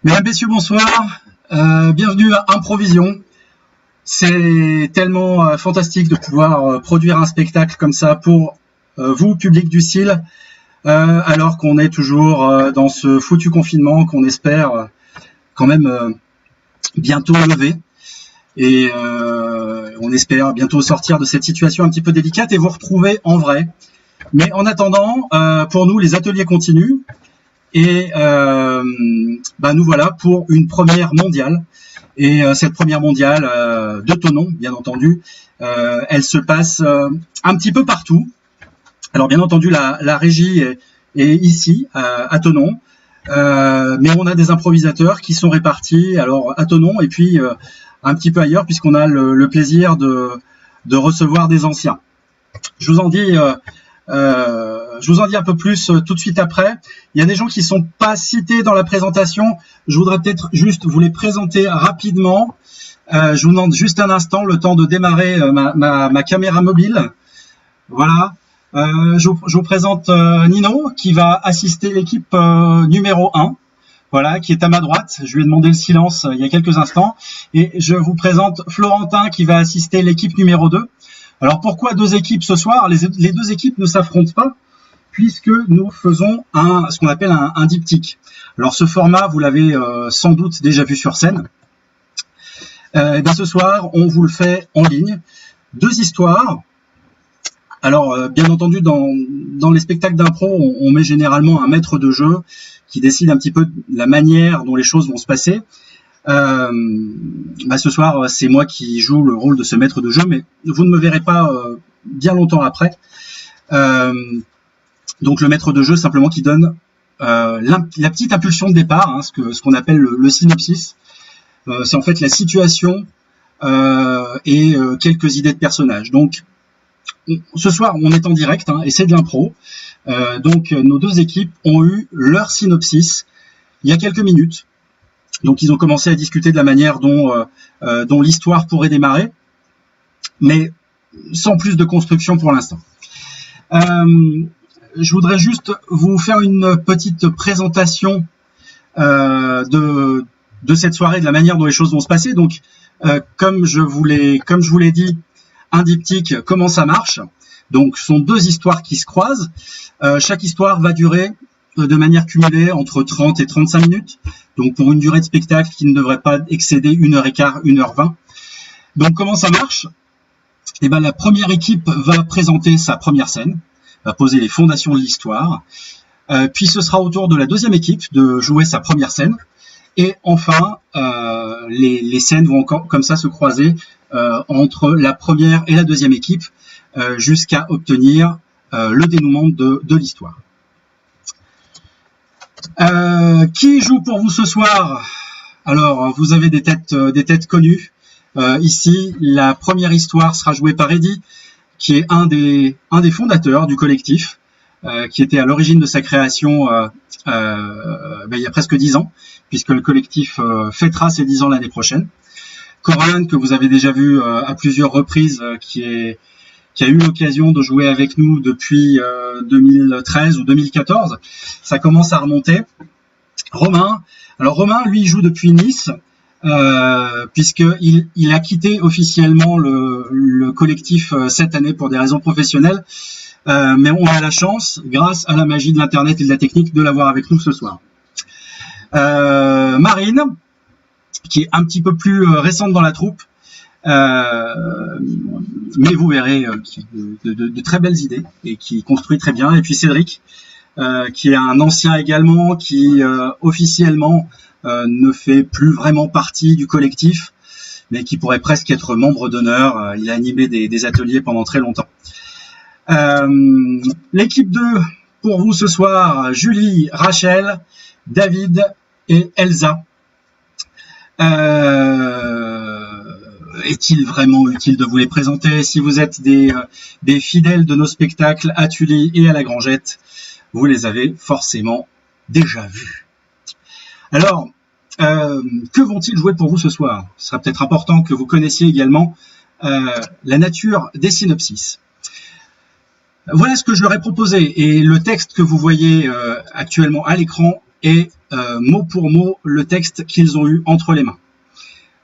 Mesdames, Messieurs, bonsoir. Bienvenue à Improvision. C'est tellement fantastique de pouvoir produire un spectacle comme ça pour vous, public du style, alors qu'on est toujours dans ce foutu confinement qu'on espère quand même bientôt lever. Et on espère bientôt sortir de cette situation un petit peu délicate et vous retrouver en vrai. Mais en attendant, pour nous, les ateliers continuent. Et nous voilà pour une première mondiale. Et cette première mondiale de Thonon, bien entendu, elle se passe un petit peu partout. Alors bien entendu, la régie est ici, à Thonon. Mais on a des improvisateurs qui sont répartis alors à Thonon et puis un petit peu ailleurs, puisqu'on a le plaisir de recevoir des anciens. Je vous en dis un peu plus tout de suite après. Il y a des gens qui ne sont pas cités dans la présentation. Je voudrais peut-être juste vous les présenter rapidement. Je vous demande juste un instant, le temps de démarrer ma caméra mobile. Voilà. Je vous présente Nino, qui va assister l'équipe numéro 1. Voilà, qui est à ma droite. Je lui ai demandé le silence il y a quelques instants. Et je vous présente Florentin, qui va assister l'équipe numéro 2. Alors pourquoi deux équipes ce soir? Les deux équipes ne s'affrontent pas, puisque nous faisons ce qu'on appelle un diptyque. Alors ce format, vous l'avez sans doute déjà vu sur scène. Ce soir, on vous le fait en ligne. Deux histoires. Alors bien entendu, dans les spectacles d'impro, on met généralement un maître de jeu qui décide un petit peu de la manière dont les choses vont se passer. Ce soir, c'est moi qui joue le rôle de ce maître de jeu, mais vous ne me verrez pas bien longtemps après. Donc le maître de jeu, simplement, qui donne la petite impulsion de départ, ce qu'on appelle le synopsis. C'est en fait la situation et quelques idées de personnages. Donc ce soir, on est en direct et c'est de l'impro. Donc nos deux équipes ont eu leur synopsis il y a quelques minutes. Donc ils ont commencé à discuter de la manière dont l'histoire pourrait démarrer, mais sans plus de construction pour l'instant. Je voudrais juste vous faire une petite présentation de cette soirée, de la manière dont les choses vont se passer. Donc, comme je vous l'ai dit, un diptyque, comment ça marche? Donc, ce sont deux histoires qui se croisent. Chaque histoire va durer de manière cumulée entre 30 et 35 minutes. Donc, pour une durée de spectacle qui ne devrait pas excéder 1h15, 1h20. Donc, comment ça marche? La première équipe va présenter sa première scène, va poser les fondations de l'histoire. Puis, ce sera au tour de la deuxième équipe de jouer sa première scène. Et enfin, les scènes vont encore comme ça se croiser entre la première et la deuxième équipe jusqu'à obtenir le dénouement de l'histoire. Qui joue pour vous ce soir? Alors, vous avez des têtes connues. Ici, la première histoire sera jouée par Eddy, qui est un des fondateurs du collectif, qui était à l'origine de sa création il y a presque 10 ans, puisque le collectif fêtera ses 10 ans l'année prochaine. Coraline, que vous avez déjà vu à plusieurs reprises, qui a eu l'occasion de jouer avec nous depuis 2013 ou 2014. Ça commence à remonter. Romain. Alors Romain, lui, il joue depuis Nice, puisqu'il a quitté officiellement le collectif cette année pour des raisons professionnelles. Mais on a la chance, grâce à la magie de l'Internet et de la technique, de l'avoir avec nous ce soir. Marine, qui est un petit peu plus récente dans la troupe, mais vous verrez de très belles idées et qui construit très bien. Et puis Cédric, qui est un ancien également, qui officiellement ne fait plus vraiment partie du collectif, mais qui pourrait presque être membre d'honneur. Il a animé des ateliers pendant très longtemps. L'équipe 2 pour vous ce soir: Julie, Rachel, David et Elsa. Est-il vraiment utile de vous les présenter? Si vous êtes des fidèles de nos spectacles à Tully et à la Grangette, vous les avez forcément déjà vus. Alors, que vont-ils jouer pour vous ce soir? Ce sera peut-être important que vous connaissiez également la nature des synopsis. Voilà ce que je leur ai proposé. Et le texte que vous voyez actuellement à l'écran est mot pour mot le texte qu'ils ont eu entre les mains.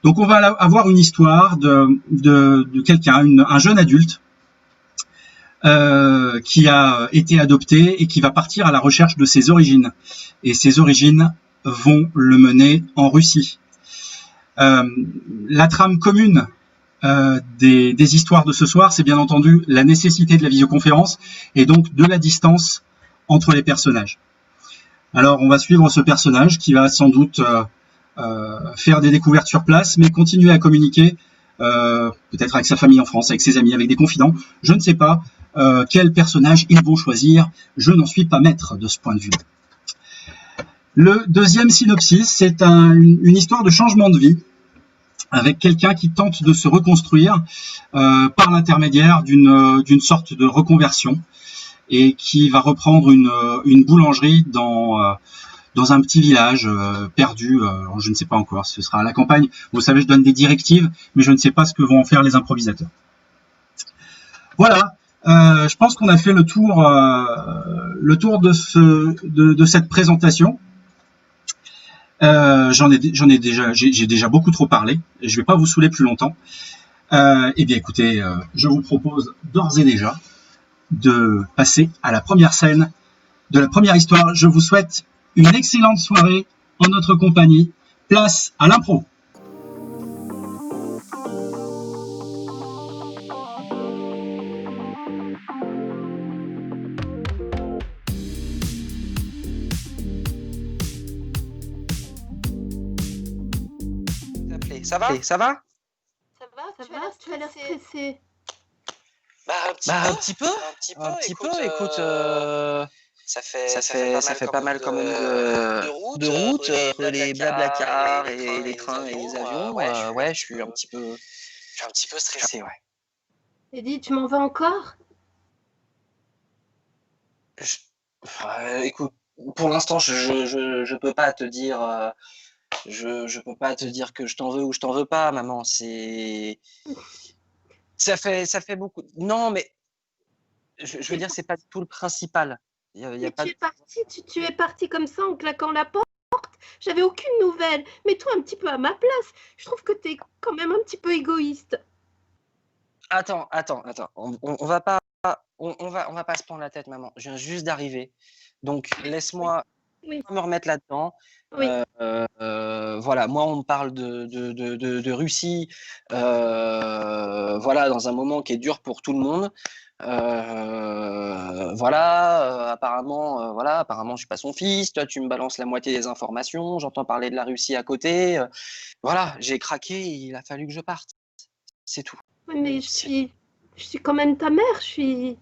Donc on va avoir une histoire de quelqu'un, un jeune adulte, qui a été adopté et qui va partir à la recherche de ses origines. Et ses origines vont le mener en Russie. La trame commune des histoires de ce soir, c'est bien entendu la nécessité de la visioconférence et donc de la distance entre les personnages. Alors on va suivre ce personnage qui va sans doute faire des découvertes sur place, mais continuer à communiquer peut-être avec sa famille en France, avec ses amis, avec des confidents. Je ne sais pas quel personnage ils vont choisir. Je n'en suis pas maître de ce point de vue. Le deuxième synopsis, c'est une histoire de changement de vie avec quelqu'un qui tente de se reconstruire par l'intermédiaire d'une sorte de reconversion et qui va reprendre une boulangerie dans un petit village perdu, je ne sais pas encore, ce sera à la campagne. Vous savez, je donne des directives, mais je ne sais pas ce que vont en faire les improvisateurs. Voilà, je pense qu'on a fait le tour de cette présentation. J'ai déjà beaucoup trop parlé, et je ne vais pas vous saouler plus longtemps. Eh bien écoutez, je vous propose d'ores et déjà de passer à la première scène de la première histoire. Je vous souhaite une excellente soirée en notre compagnie. Place à l'impro. Ça va? Ça va, tu as l'air stressé. Un petit peu. Écoute, ça fait pas mal quand même de route, les blabla-cars et les trains et les avions. Ouais, je suis un petit peu stressé, ouais. Eddie, tu m'en veux encore? Écoute, pour l'instant, je peux pas te dire, je peux pas te dire que je t'en veux ou je t'en veux pas, maman. Ça fait beaucoup. Non, mais je veux dire, c'est pas tout le principal. Mais tu es parti comme ça en claquant la porte. J'avais aucune nouvelle. Mets-toi un petit peu à ma place. Je trouve que tu es quand même un petit peu égoïste. Attends. On va pas se prendre la tête, maman. Je viens juste d'arriver. Donc, laisse-moi me remettre là-dedans. Oui. Voilà, moi, on me parle de Russie, voilà, dans un moment qui est dur pour tout le monde. Apparemment, je suis pas son fils. Toi, tu me balances la moitié des informations. J'entends parler de la Russie à côté. Voilà, j'ai craqué. Il a fallu que je parte. C'est tout. Oui, mais je suis quand même ta mère. Tu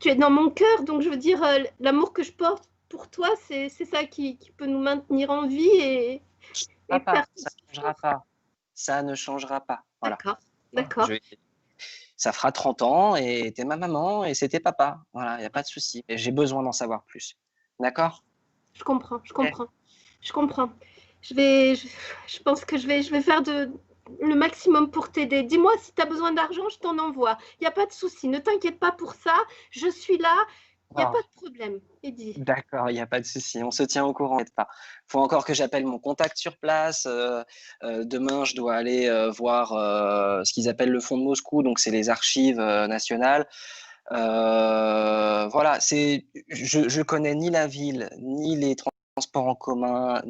es dans mon cœur, donc je veux dire, l'amour que je porte pour toi, c'est ça qui peut nous maintenir en vie et ça ne changera pas. Ça ne changera pas. Voilà. D'accord. Ça fera 30 ans et t'es ma maman et c'était papa. Voilà, il n'y a pas de souci. Et j'ai besoin d'en savoir plus. D'accord? Je comprends. Je pense que je vais faire le maximum pour t'aider. Dis-moi si tu as besoin d'argent, je t'en envoie. Il n'y a pas de souci. Ne t'inquiète pas pour ça. Je suis là. Il n'y a pas de problème, Eddie. D'accord, il n'y a pas de souci. On se tient au courant. Il faut encore que j'appelle mon contact sur place. Demain, je dois aller voir ce qu'ils appellent le Fonds de Moscou. Donc, c'est les archives nationales. Voilà, je connais ni la ville, ni les transports en commun,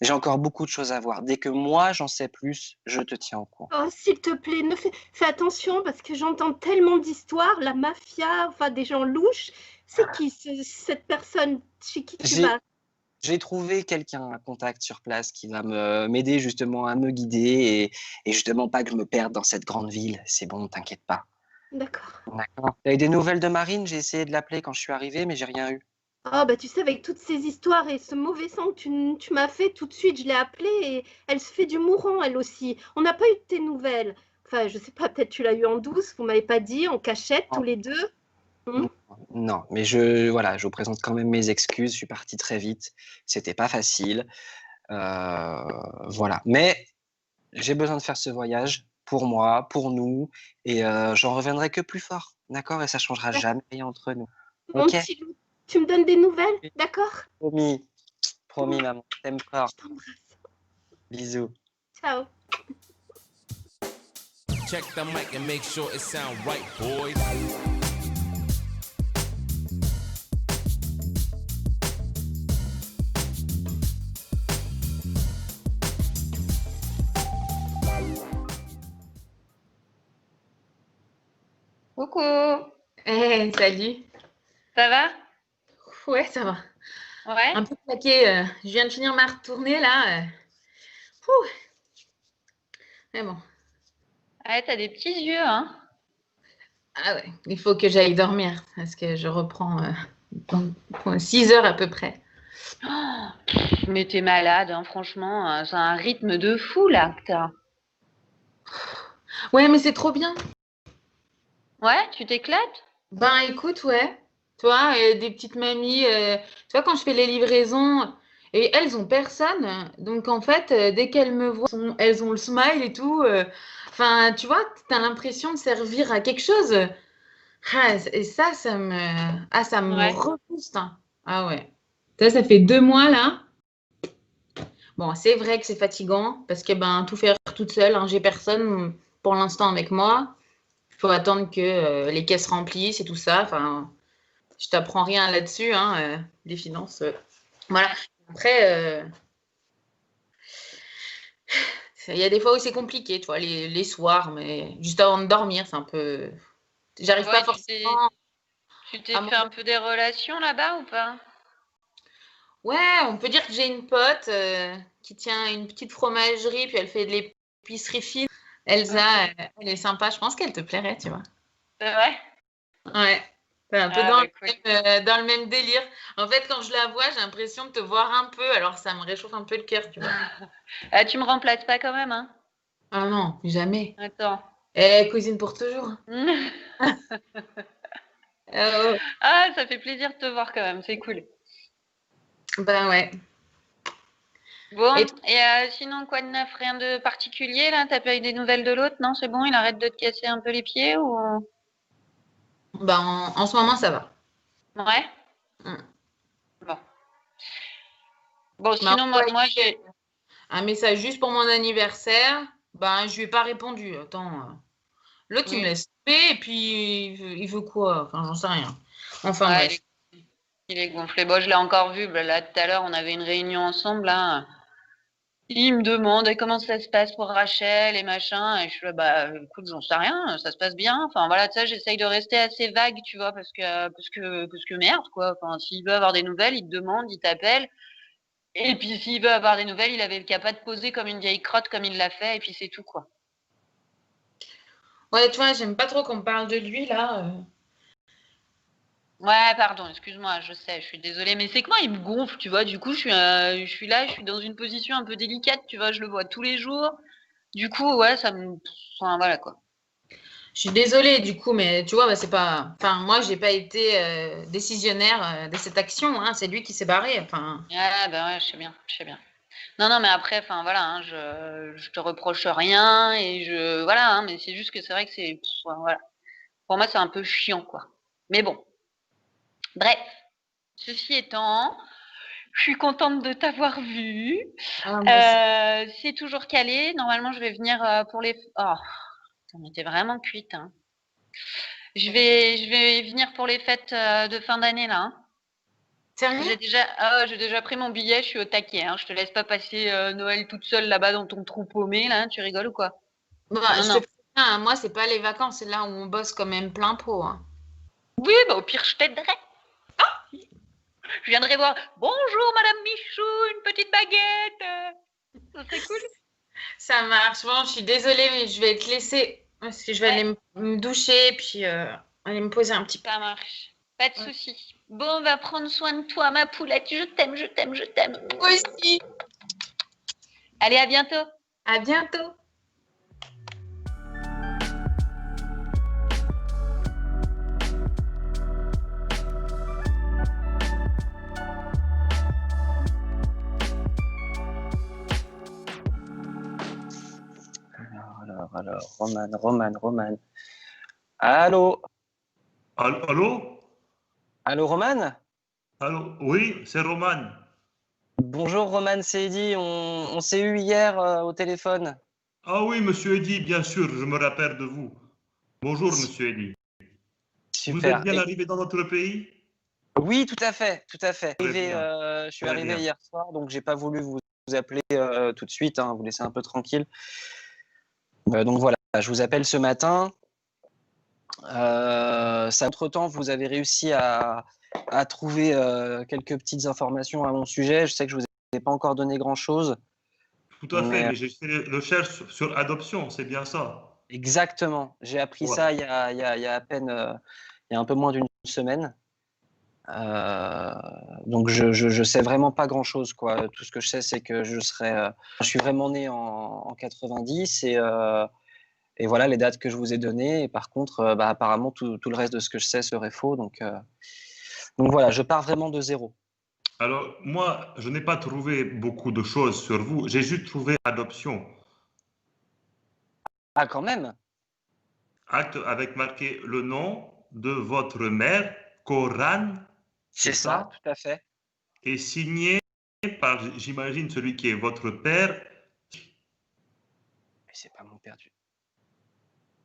j'ai encore beaucoup de choses à voir. Dès que moi, j'en sais plus, je te tiens au courant. Oh, s'il te plaît, fais attention parce que j'entends tellement d'histoires, la mafia, enfin des gens louches. C'est qui cette personne chez qui tu vas? J'ai trouvé quelqu'un, un contact sur place qui va m'aider justement à me guider et justement pas que je me perde dans cette grande ville. C'est bon, t'inquiète pas. D'accord. T'as eu des nouvelles de Marine? J'ai essayé de l'appeler quand je suis arrivé, mais j'ai rien eu. Oh, bah tu sais, avec toutes ces histoires et ce mauvais sang que tu m'as fait, tout de suite, je l'ai appelée et elle se fait du mourant, elle aussi. On n'a pas eu de tes nouvelles. Enfin, je sais pas, peut-être tu l'as eu en douce, vous m'avez pas dit, en cachette, tous les deux. Non, mais je vous présente quand même mes excuses. Je suis parti très vite. C'était pas facile. Voilà. Mais j'ai besoin de faire ce voyage pour moi, pour nous, et j'en reviendrai que plus fort. D'accord, et ça changera jamais rien entre nous. Mon Ok. petit loup, tu me donnes des nouvelles, d'accord? Promis. Promis, maman. Je t'aime fort. Je t'embrasse. Bisous. Ciao. Check the mic and make sure it sound right, boys. Coucou, Salut. ça va? Ouais, ça va. Ouais. Un peu claqué. Je viens de finir ma retournée là. Pouh. Mais bon. Ouais, t'as des petits yeux, hein? Ah ouais, il faut que j'aille dormir parce que je reprends dans 6 heures à peu près. Oh, mais t'es malade, hein, franchement. C'est un rythme de fou là que t'as. Ouais, mais c'est trop bien. Ouais, tu t'éclates? Ben écoute, ouais. Tu vois, des petites mamies. Tu vois, quand je fais les livraisons, et elles ont personne. Donc en fait, dès qu'elles me voient, elles ont le smile et tout. Enfin, tu vois, t'as l'impression de servir à quelque chose. Ah, et ça me Ouais. rebooste, hein. Ah ouais. Ça fait 2 mois là. Bon, c'est vrai que c'est fatigant parce que ben tout faire toute seule, hein, j'ai personne pour l'instant avec moi. Il faut attendre que les caisses remplissent et tout ça. Enfin, je t'apprends rien là-dessus, hein, les finances. Voilà. Après, il y a des fois où c'est compliqué, tu vois, les soirs, mais juste avant de dormir, c'est un peu. J'arrive pas Ouais, forcément tu t'es à fait un peu des relations là-bas ou pas? Ouais, on peut dire que j'ai une pote qui tient une petite fromagerie, puis elle fait de l'épicerie fine. Elsa, Ok. elle est sympa. Je pense qu'elle te plairait, tu vois. C'est vrai? Ouais, c'est un peu Ah dans bah le cool. dans le même délire. En fait, quand je la vois, j'ai l'impression de te voir un peu, alors ça me réchauffe un peu le cœur, tu vois. Ah, tu me remplaces pas quand même, hein? Ah non, jamais. Attends. Cuisine pour toujours. Oh, Ah, ça fait plaisir de te voir quand même, c'est cool. ben ouais. Bon, Et et sinon, quoi de neuf? Rien de particulier là? T'as pas eu des nouvelles de l'autre? Non, c'est bon, il arrête de te casser un peu les pieds ou? ben, en ce moment, ça va. Ouais? Mm. Bon. Bon, Il m'a sinon, moi envoyé j'ai. un message juste pour mon anniversaire. Ben, je lui ai pas répondu. Attends. L'autre, il me Oui. laisse tomber et puis il veut quoi? Enfin, j'en sais rien. Enfin, Ouais, bref. il est gonflé. Bon, je l'ai encore vu. Bah, là, tout à l'heure, on avait une réunion ensemble, là. Il me demande comment ça se passe pour Rachel et machin. Et je suis là, bah, écoute, j'en sais rien. Ça se passe bien. Enfin, voilà, tu sais, j'essaye de rester assez vague, tu vois, parce que merde, quoi. Enfin, s'il veut avoir des nouvelles, il te demande, il t'appelle. Et puis, s'il veut avoir des nouvelles, il avait le cas pas de poser comme une vieille crotte, comme il l'a fait, et puis c'est tout, quoi. Ouais, tu vois, j'aime pas trop qu'on me parle de lui, là. Ouais, pardon, excuse-moi, je sais, je suis désolée, mais c'est que moi, il me gonfle, tu vois. Du coup, je suis là, je suis dans une position un peu délicate, tu vois. Je le vois tous les jours. Du coup, ouais, ça me. Enfin, voilà, quoi. Je suis désolée, du coup, mais tu vois, bah, c'est pas. Enfin, moi, j'ai pas été décisionnaire de cette action, hein. C'est lui qui s'est barré. Enfin, Ah, bah ouais, je sais bien, je sais bien. Non, non, mais après, enfin, voilà, hein, je te reproche rien, et voilà, hein, mais c'est juste que c'est vrai que voilà. Pour moi, c'est un peu chiant, quoi. Mais bon, bref. Ceci étant, je suis contente de t'avoir vu. ah, moi aussi. C'est toujours calé. Normalement, je vais venir pour les. Oh, on était vraiment cuite, hein. Je vais venir pour les fêtes de fin d'année là, hein. Sérieux? J'ai déjà pris mon billet. Je suis au taquet, hein. Je te laisse pas passer Noël toute seule là-bas dans ton trou paumé là. Tu rigoles ou quoi? Bah, Non, je te non. préviens, hein, moi, c'est pas les vacances, c'est là où on bosse quand même plein pot, hein. Oui, bah au pire, je t'aiderai. Je viendrai voir. Bonjour, Madame Michou, une petite baguette. Ça serait cool. Ça marche. Bon, je suis désolée, mais je vais te laisser parce que je vais Ouais, aller me doucher puis aller me poser un petit peu. ça marche. Pas de souci. Bon, on va prendre soin de toi, ma poulette. Je t'aime, je t'aime, je t'aime. Moi aussi. Allez, à bientôt. À bientôt. Alors, Roman. Allô? Allô? Allô, Roman? Allô? Oui, c'est Roman. Bonjour, Roman, c'est Eddy. On s'est eu hier au téléphone. Ah oui, monsieur Eddy, bien sûr, je me rappelle de vous. Bonjour, Su- monsieur Eddy. Vous êtes Super. bien arrivé dans notre pays? Oui, tout à fait, tout à fait. Très bien, Je suis très arrivé bien. hier soir, donc j'ai pas voulu vous appeler tout de suite, hein, vous laisser un peu tranquille. Donc voilà, je vous appelle ce matin. Entre-temps, vous avez réussi à trouver quelques petites informations à mon sujet. Je sais que je vous ai pas encore donné grand-chose, Tout à fait, mais mais j'ai fait une recherche sur adoption, c'est bien ça. exactement. J'ai appris Ouais. ça il y a à peine, il y a un peu moins d'une semaine. Donc je sais vraiment pas grand-chose, quoi. Tout ce que je sais, c'est que je suis vraiment né en 90 et voilà les dates que je vous ai données. Et par contre, apparemment tout le reste de ce que je sais serait faux. Donc voilà, je pars vraiment de zéro. Alors, moi, je n'ai pas trouvé beaucoup de choses sur vous, j'ai juste trouvé adoption. Ah, quand même. Acte avec marqué le nom de votre mère, Coran, c'est C'est ça, ça? tout à fait. Et signé par, j'imagine, celui qui est votre père, Mais c'est pas mon père du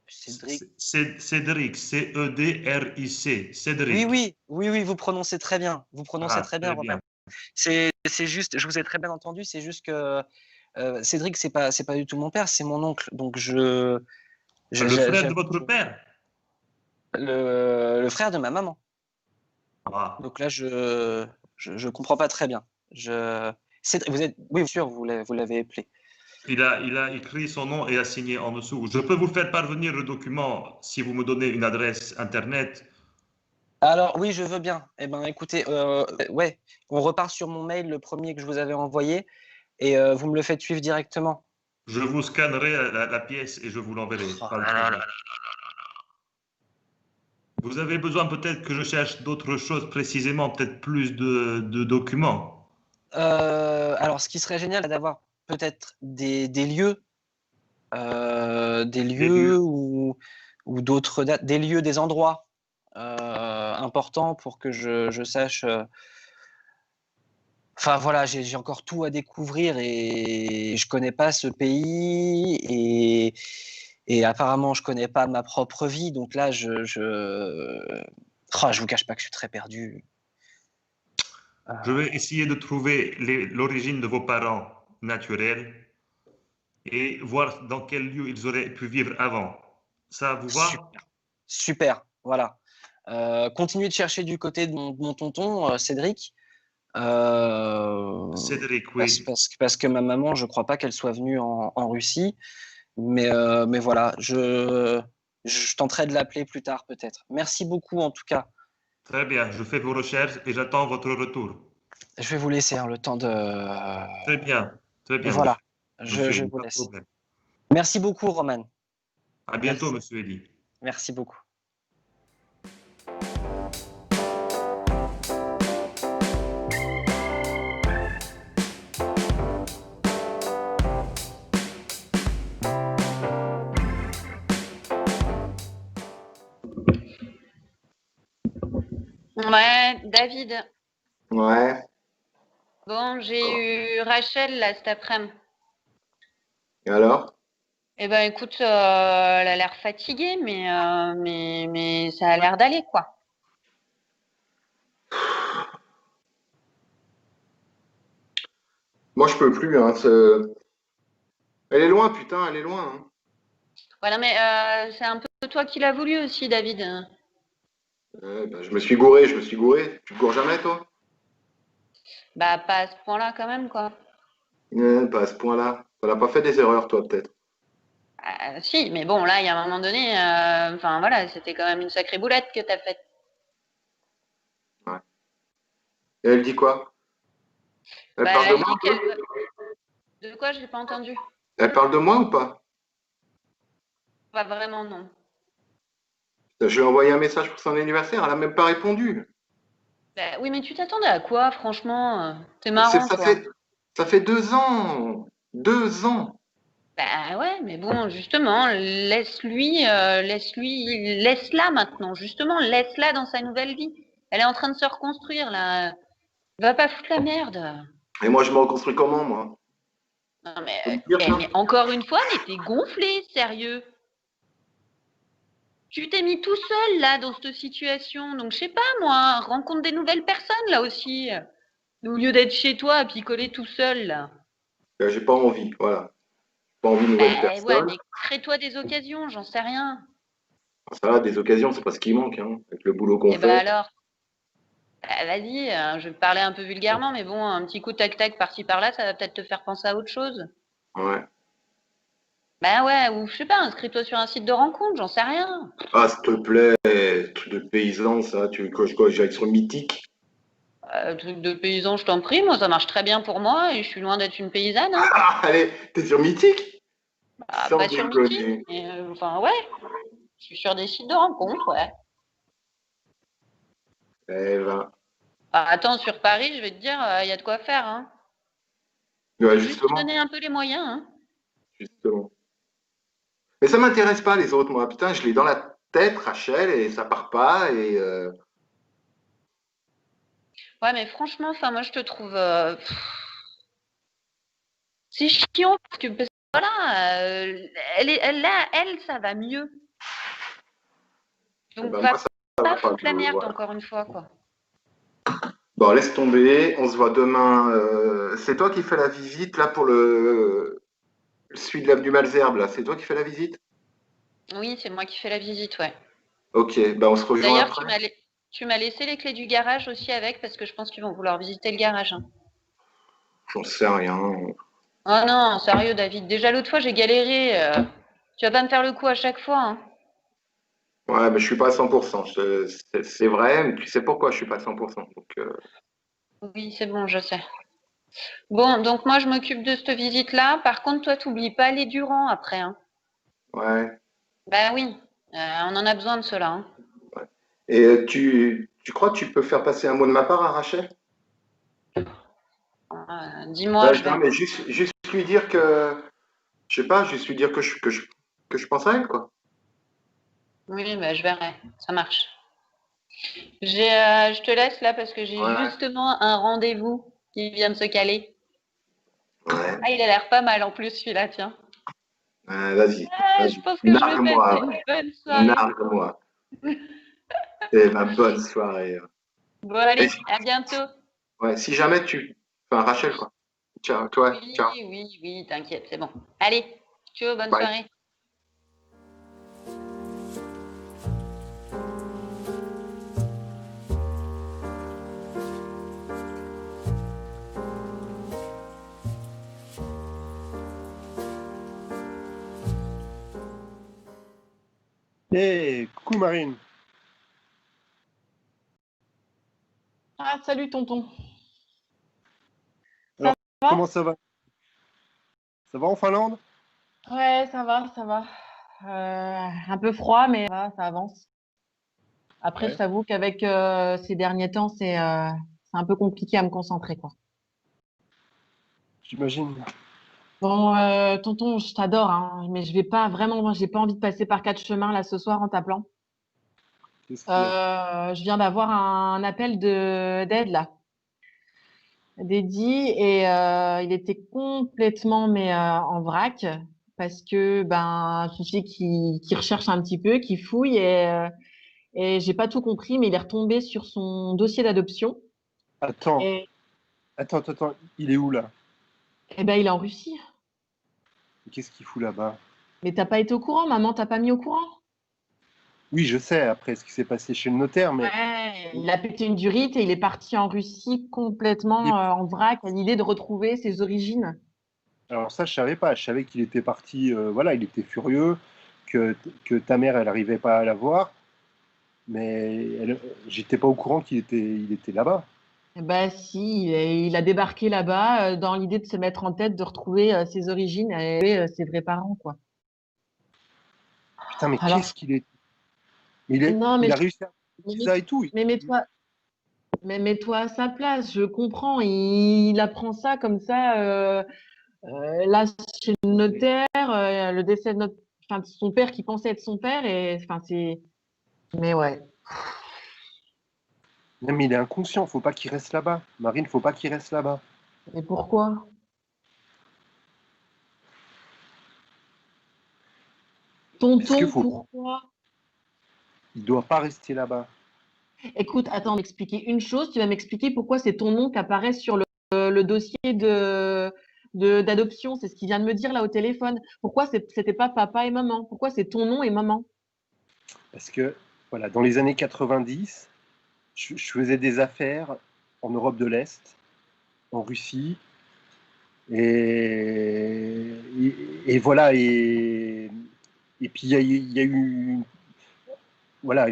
Cédric. Cédric, C-E-D-R-I-C, Oui, Cédric. oui, oui, oui, vous prononcez très bien. Vous prononcez Ah, très bien, très Romain. bien. C'est juste, je vous ai très bien entendu. C'est juste que Cédric, c'est pas du tout mon père, c'est mon oncle. Donc Le frère de j'avoue votre père? le frère de ma maman. Ah, Donc là, je comprends pas très bien. Vous êtes, oui, bien sûr, vous l'avez appelé. il a écrit son nom et a signé en dessous. Je peux vous faire parvenir le document si vous me donnez une adresse Internet. Alors oui, je veux bien. Eh ben, écoutez, ouais, on repart sur mon mail, le premier que je vous avais envoyé, et vous me le faites suivre directement. Je vous scannerai la pièce et je vous l'enverrai. Oh Pas de là là là problème. là. Vous avez besoin peut-être que je cherche d'autres choses précisément, peut-être plus de documents. Alors, ce qui serait génial, c'est d'avoir peut-être des lieux, des Des lieux lieux. ou d'autres dates, des lieux, des endroits importants pour que je sache. Enfin voilà, j'ai encore tout à découvrir et je connais pas ce pays et apparemment je connais pas ma propre vie. Donc là, je vous cache pas que je suis très perdu. Je vais essayer de trouver l'origine de vos parents naturels et voir dans quel lieu ils auraient pu vivre avant. Ça vous va? Super, super. Voilà. Continuez de chercher du côté de mon tonton Cédric. Cédric, oui. Parce que ma maman, je crois pas qu'elle soit venue en Russie. Mais voilà, je tenterai de l'appeler plus tard peut-être. Merci beaucoup en tout cas. Très bien, je fais vos recherches et j'attends votre retour. Je vais vous laisser hein, le temps de. Très bien, Voilà, monsieur je Eddy, vous pas de laisse. problème. Merci beaucoup, Roman. À bientôt, Merci. monsieur Eddy. Merci beaucoup. Ouais, David. Ouais, Bon, j'ai eu Rachel là cet après-midi. et alors? Eh ben écoute, elle a l'air fatiguée, mais ça a l'air d'aller quoi. Moi, je peux plus, hein. Elle est loin, putain, elle est loin, hein. Voilà, mais c'est un peu toi qui l'as voulu aussi, David. Bah, je me suis gouré, je me suis gouré. Tu te gourres jamais, toi? Bah pas à ce point-là quand même quoi. Pas à ce point-là. T'en as pas fait des erreurs, toi, peut-être. Si, mais bon là, il y a un moment donné, enfin voilà, c'était quand même une sacrée boulette que t'as faite. Ouais. Et elle dit quoi? Elle Bah parle de elle moi dit un qu'elle peu? veut. De quoi? Je l'ai pas entendu. Elle parle de moi ou pas? Pas vraiment non. Je lui ai envoyé un message pour son anniversaire, elle a même pas répondu. Bah, oui, mais tu t'attendais à quoi, franchement? T'es Mais marrant ça quoi. fait 2 ans. 2 ans. Bah Bah ouais, mais bon, justement, laisse-la maintenant, justement, laisse-la dans sa nouvelle vie. Elle est en train de se reconstruire, là. Va pas foutre la merde. Et moi, je me reconstruis comment, moi? Non, Faut mais, me dire ça. mais encore une fois, mais t'es gonflé, sérieux. Tu t'es mis tout seul, là, dans cette situation. Donc, je sais pas, moi, rencontre des nouvelles personnes, là aussi. Au lieu d'être chez toi à picoler tout seul, là. J'ai pas envie, voilà. Pas envie de nouvelles Ouais, personnes. mais crée-toi des occasions, j'en sais rien. Ça va, des occasions, c'est pas ce qui manque, hein, avec le boulot qu'on Et bah fait. alors, vas-y, je vais te parler un peu vulgairement, mais bon, un petit coup tac-tac par-ci par-là, ça va peut-être te faire penser à autre chose. Ouais. Bah ouais, ou je sais pas, inscris-toi sur un site de rencontre, j'en sais rien. Ah, s'il te plaît, truc de paysan, ça, tu veux que j'aille sur Mythique? Truc de paysan, je t'en prie, moi ça marche très bien pour moi et je suis loin d'être une paysanne. Hein. Ah, allez, t'es sur Mythique? Sans Pas sur déconner. Mythique, mais enfin ouais, je suis sur des sites de rencontre, ouais. Eh ben, Attends, sur Paris, je vais te dire, il y a de quoi faire. Hein. ouais, Faut juste te justement, donner un peu les moyens. Hein. justement. Mais ça m'intéresse pas, les autres, moi. Putain, je l'ai dans la tête, Rachel, et ça part pas, et Ouais, mais franchement, enfin moi je te trouve... c'est chiant parce que voilà, elle, ça va mieux. Donc, ben, va moi, ça va pas pas. foutre la merde, Voilà. encore une fois, quoi. Bon, laisse tomber, on se voit demain. C'est toi qui fais la visite, là, pour celui de l'avenue Malzerbe, là. C'est toi qui fais la visite? Oui, c'est moi qui fais la visite, ouais. Ok, ben on se rejoint D'ailleurs, après. tu m'as laissé les clés du garage aussi avec, parce que je pense qu'ils vont vouloir visiter le garage. Hein. J'en sais rien. Oh non, sérieux, David. Déjà, l'autre fois, j'ai galéré. Tu vas pas me faire le coup à chaque fois. Hein. Ouais, mais je suis pas à 100%. C'est vrai, mais tu sais pourquoi je suis pas à 100%. Donc, Oui, c'est bon, je sais. Bon, donc moi, je m'occupe de cette visite-là. Par contre, toi, t'oublies pas les Durand après. Hein. ouais. Ben oui, on en a besoin de cela. Hein. Et tu crois que tu peux faire passer un mot de ma part à Rachel? Dis-moi, je Non, vais. mais juste lui dire que, je sais pas, juste lui dire que je pense à elle, quoi. Oui, ben, je verrai. Ça marche. Je te laisse là parce que j'ai Ouais, justement un rendez-vous qui vient de se caler. ouais. Ah, il a l'air pas mal en plus celui-là, tiens. Vas-y, Ah, je vas-y. pense que je vais passer Nargue-moi, une ouais. bonne soirée. Nargue-moi. C'est ma bonne soirée. Bon, Et allez, à bientôt. ouais, si jamais enfin, Rachel, quoi. Ciao, toi, Oui, ciao. oui, t'inquiète, c'est bon. Allez, ciao, bonne Bye. soirée. Coucou Marine. Ah, salut tonton. Alors, va comment ça va? Ça va en Finlande? Ouais, ça va, ça va. Un peu froid, mais ça avance. Après, je Ouais, t'avoue qu'avec ces derniers temps, c'est un peu compliqué à me concentrer, quoi. j'imagine. Bon, tonton, je t'adore, hein, mais je vais pas vraiment, moi, j'ai pas envie de passer par quatre chemins là ce soir en t'appelant. Qu'est-ce qu'il y a? Je viens d'avoir un appel d'aide là, d'Eddie, et il était complètement en vrac parce que ben tu sais qu'il recherche un petit peu, qu'il fouille et j'ai pas tout compris, mais il est retombé sur son dossier d'adoption Attends, et, attends. Il est où là? et ben il est en Russie. Qu'est-ce qu'il fout là-bas? Mais t'as pas été au courant, maman t'a pas mis au courant? Oui, je sais, après ce qui s'est passé chez le notaire, mais Ouais, il a pété une durite et il est parti en Russie il complètement est- en vrac à l'idée de retrouver ses origines. alors ça, je savais pas. Je savais qu'il était parti, voilà, il était furieux, que ta mère, elle n'arrivait pas à la voir, mais j'étais pas au courant il était là-bas. Eh ben si, il a débarqué là-bas dans l'idée de se mettre en tête de retrouver ses origines et ses vrais parents, quoi. Putain, mais Alors, qu'est-ce qu'il est? non, Il a réussi à faire mais, un visa et tout. mais mets-toi, mais mets-toi à sa place, je comprends. Il apprend ça comme ça, là, chez le notaire, le décès de son père qui pensait être son père. Et, mais ouais. Non, mais il est inconscient, faut pas qu'il reste là-bas. Marine, faut pas qu'il reste là-bas. Et pourquoi? Tonton, pourquoi? Il doit pas rester là-bas. Écoute, attends, m'expliquer une chose. Tu vas m'expliquer pourquoi c'est ton nom qui apparaît sur le dossier d'adoption. C'est ce qu'il vient de me dire là au téléphone. Pourquoi c'était pas papa et maman? Pourquoi c'est ton nom et maman? Parce que, voilà, dans les années 90, je faisais des affaires en Europe de l'Est, en Russie, et voilà, et puis il y a eu, voilà,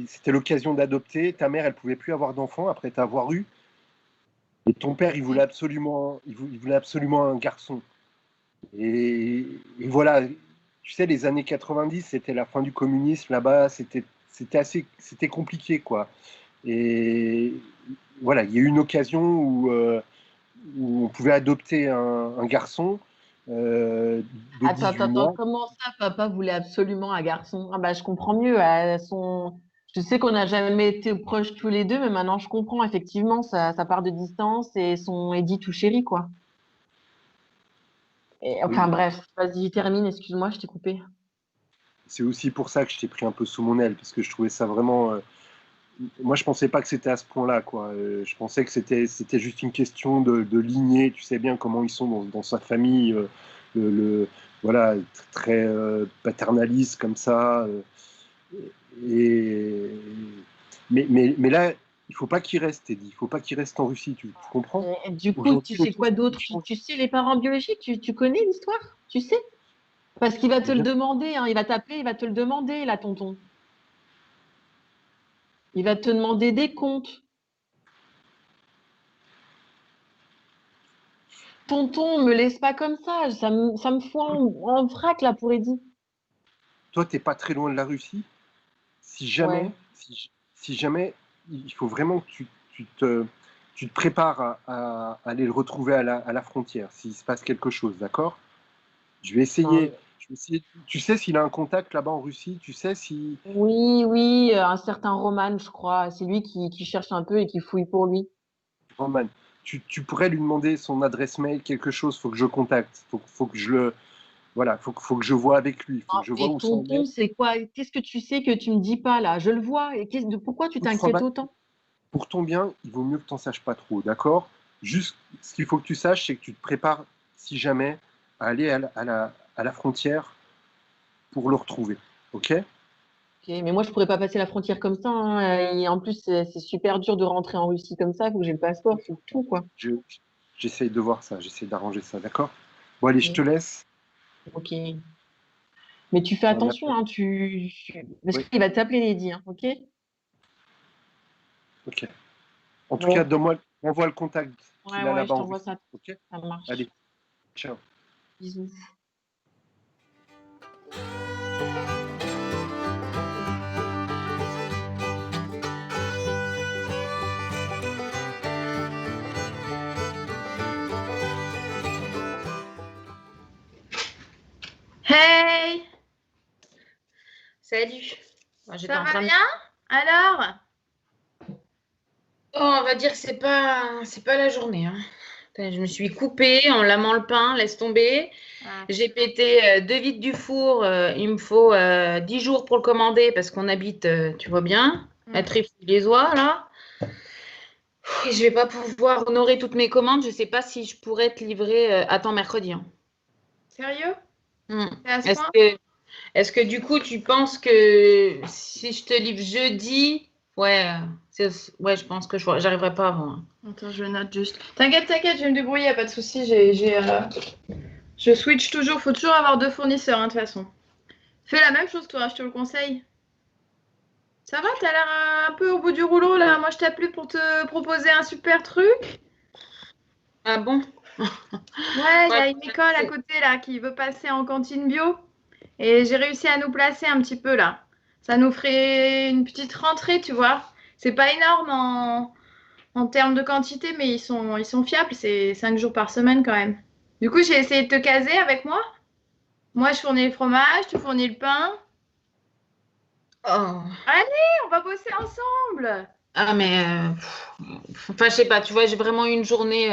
c'était l'occasion d'adopter. Ta mère, elle pouvait plus avoir d'enfant après t'avoir eu, et ton père, il voulait absolument un garçon. Et voilà, tu sais, les années 90, c'était la fin du communisme là-bas, c'était compliqué, quoi. Et voilà, il y a eu une occasion où on pouvait adopter un garçon. Attends, comment ça, papa voulait absolument un garçon? Ah bah, je comprends mieux. Je sais qu'on n'a jamais été proches tous les deux, mais maintenant je comprends effectivement ça part de distance et son Eddie tout chéri, quoi. Et, enfin Oui. bref, vas-y, termine, excuse-moi, je t'ai coupé. C'est aussi pour ça que je t'ai pris un peu sous mon aile, parce que je trouvais ça vraiment. Moi, je pensais pas que c'était à ce point-là, quoi. Je pensais que c'était juste une question de lignée. Tu sais bien comment ils sont dans sa famille, voilà, très paternaliste comme ça. Mais là, il faut pas qu'il reste, Teddy. Il faut pas qu'il reste en Russie. Tu comprends? Et du coup, tu sais quoi d'autre? Tu sais les parents biologiques? Tu connais l'histoire? Tu sais? Parce qu'il va te le demander, hein. Il va t'appeler, il va te le demander, là, tonton. Il va te demander des comptes. Tonton, me laisse pas comme ça. Ça me fout en vrac, là, pour Eddie. Toi, t'es pas très loin de la Russie. Si jamais, Ouais. si jamais, il faut vraiment que tu te prépares à aller le retrouver à la frontière, s'il se passe quelque chose, d'accord? Je vais essayer. Tu sais s'il a un contact là-bas en Russie? Tu sais si. Oui, un certain Roman, je crois. C'est lui qui cherche un peu et qui fouille pour lui. Roman, tu pourrais lui demander son adresse mail, quelque chose, faut que je contacte. Faut que je le. Voilà, faut que je vois avec lui. Faut que je vois où son tonton, c'est quoi? Qu'est-ce que tu sais que tu me dis pas là? Je le vois. Et pourquoi tu t'inquiètes autant? Pour ton bien, il vaut mieux que tu n'en saches pas trop, d'accord? Juste, ce qu'il faut que tu saches, c'est que tu te prépares, si jamais, à aller à la frontière pour le retrouver, ok? Ok, mais moi, je pourrais pas passer la frontière comme ça, hein. Et en plus, c'est super dur de rentrer en Russie comme ça. Il faut que j'ai le passeport, il faut tout, quoi. J'essaye de voir ça, j'essaye d'arranger ça, d'accord? Bon, allez, je te laisse. Ok. Mais tu fais attention, hein, parce qu'il va t'appeler Lady, hein, ok? Ok. En tout cas, envoie le contact qu'il a là-bas. Je t'envoie ça. Ok? Ça marche. Allez, ciao. Bisous. Hey! Salut. Ça va bien? Alors? Oh, on va dire que c'est pas la journée, hein. Je me suis coupée en lamant le pain, laisse tomber. J'ai pété 2 vitres du four. Il me faut 10 jours pour le commander parce qu'on habite, tu vois bien, à Tréfouille-les-Oies, là. Et je vais pas pouvoir honorer toutes mes commandes. Je sais pas si je pourrais te livrer à temps mercredi, hein. Sérieux? Est-ce que du coup, tu penses que si je te livre jeudi, ouais, je pense que j'arriverai pas avant, hein. Attends, je note juste. T'inquiète, je vais me débrouiller, y a pas de souci. Je switch toujours, faut toujours avoir 2 fournisseurs, hein, de toute façon. Fais la même chose, toi, je te le conseille. Ça va, t'as l'air un peu au bout du rouleau, là. Moi, je t'appelle pour te proposer un super truc. Ah bon? Ouais, il y a une école à côté, là, qui veut passer en cantine bio. Et j'ai réussi à nous placer un petit peu, là. Ça nous ferait une petite rentrée, tu vois. C'est pas énorme en termes de quantité, mais ils sont fiables. C'est 5 jours par semaine, quand même. Du coup, j'ai essayé de te caser avec moi. Moi, je fournis le fromage, tu fournis le pain. Oh. Allez, on va bosser ensemble. Ah, mais. Enfin, je sais pas, tu vois, j'ai vraiment eu une journée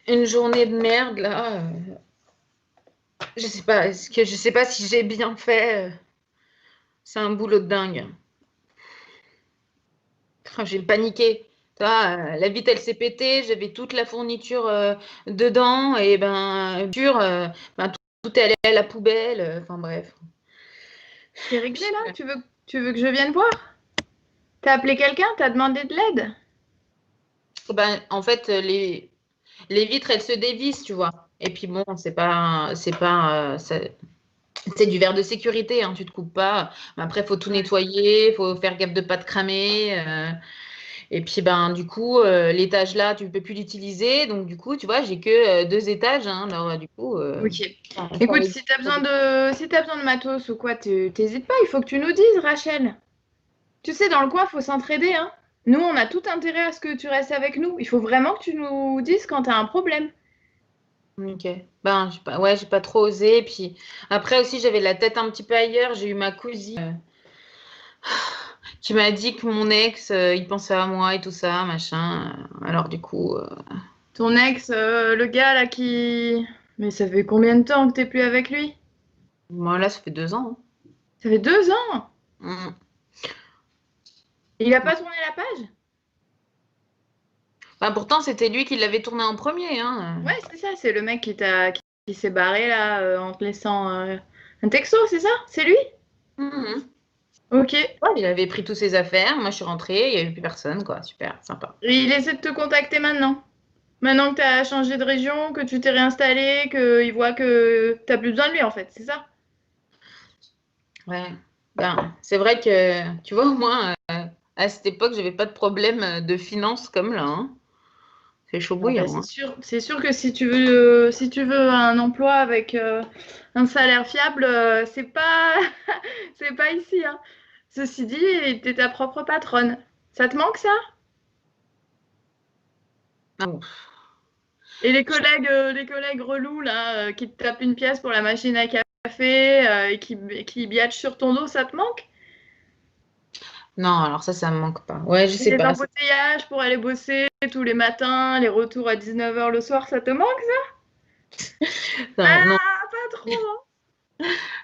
de merde, là. Je sais pas, je sais pas si j'ai bien fait. C'est un boulot de dingue. J'ai paniqué. Tu vois, la vitre, elle s'est pétée, j'avais toute la fourniture dedans, et tout est allé à la poubelle. Enfin, bref. T'es réglé là? Tu veux que je vienne voir? T'as appelé quelqu'un? T'as demandé de l'aide? En fait, les vitres, elles se dévissent, tu vois. Et puis bon, c'est du verre de sécurité, hein, tu te coupes pas. Mais après, il faut tout nettoyer, il faut faire gaffe de pas te cramer. Et puis, du coup, l'étage là, tu ne peux plus l'utiliser. Donc, du coup, tu vois, j'ai que 2 étages. Hein, alors, du coup. Ok. Écoute, si t'as besoin de matos ou quoi, t'hésites pas, il faut que tu nous dises, Rachel. Tu sais, dans le coin, il faut s'entraider, hein. Nous, on a tout intérêt à ce que tu restes avec nous. Il faut vraiment que tu nous dises quand t'as un problème. Ok. J'ai pas trop osé. Puis après aussi, j'avais la tête un petit peu ailleurs. J'ai eu ma cousine qui m'a dit que mon ex, il pensait à moi et tout ça, machin. Alors du coup, Ton ex, le gars là qui... Mais ça fait combien de temps que t'es plus avec lui? moi là, ça fait 2 ans. Ça fait 2 ans. Hein. Il a pas tourné la page? Pourtant, c'était lui qui l'avait tourné en premier. Hein. Ouais, c'est ça, c'est le mec qui s'est barré là en te laissant un texto, c'est ça? C'est lui? Mhm. Ok. Ouais, il avait pris toutes ses affaires. Moi, je suis rentrée. Il n'y avait plus personne, quoi. Super, sympa. Et il essaie de te contacter maintenant. Maintenant que tu as changé de région, que tu t'es réinstallé, qu'il voit que tu plus besoin de lui en fait, c'est ça? Ouais. C'est vrai que, tu vois, au moins, à cette époque, j'avais pas de problème de finances comme là. Hein. C'est chaud bouillant. C'est sûr que si tu veux un emploi avec un salaire fiable, c'est pas c'est pas ici. Hein. Ceci dit, tu es ta propre patronne. Ça te manque ça? Bon. Et les collègues relous là, qui te tapent une pièce pour la machine à café et qui biatchent sur ton dos, ça te manque? Non, alors ça me manque pas. Ouais, je Et sais les pas. embouteillages pour aller bosser tous les matins, les retours à 19h le soir, ça te manque ça? Non, Pas trop.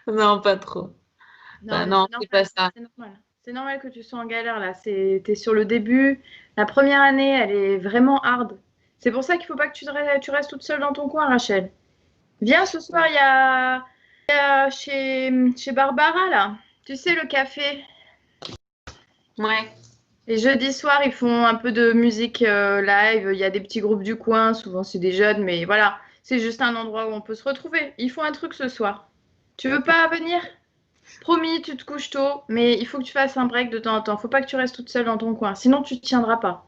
non, pas trop. Non, c'est pas ça. C'est normal. C'est normal que tu sois en galère là. T'es sur le début. La première année, elle est vraiment hard. C'est pour ça qu'il faut pas que tu restes toute seule dans ton coin, Rachel. Viens ce soir, il y a chez Barbara là. Tu sais, le café. Ouais. Les jeudis soirs, ils font un peu de musique live. Il y a des petits groupes du coin. Souvent, c'est des jeunes, mais voilà. C'est juste un endroit où on peut se retrouver. Ils font un truc ce soir. Tu veux pas venir? Promis, tu te couches tôt, mais il faut que tu fasses un break de temps en temps. Faut pas que tu restes toute seule dans ton coin, sinon tu ne tiendras pas.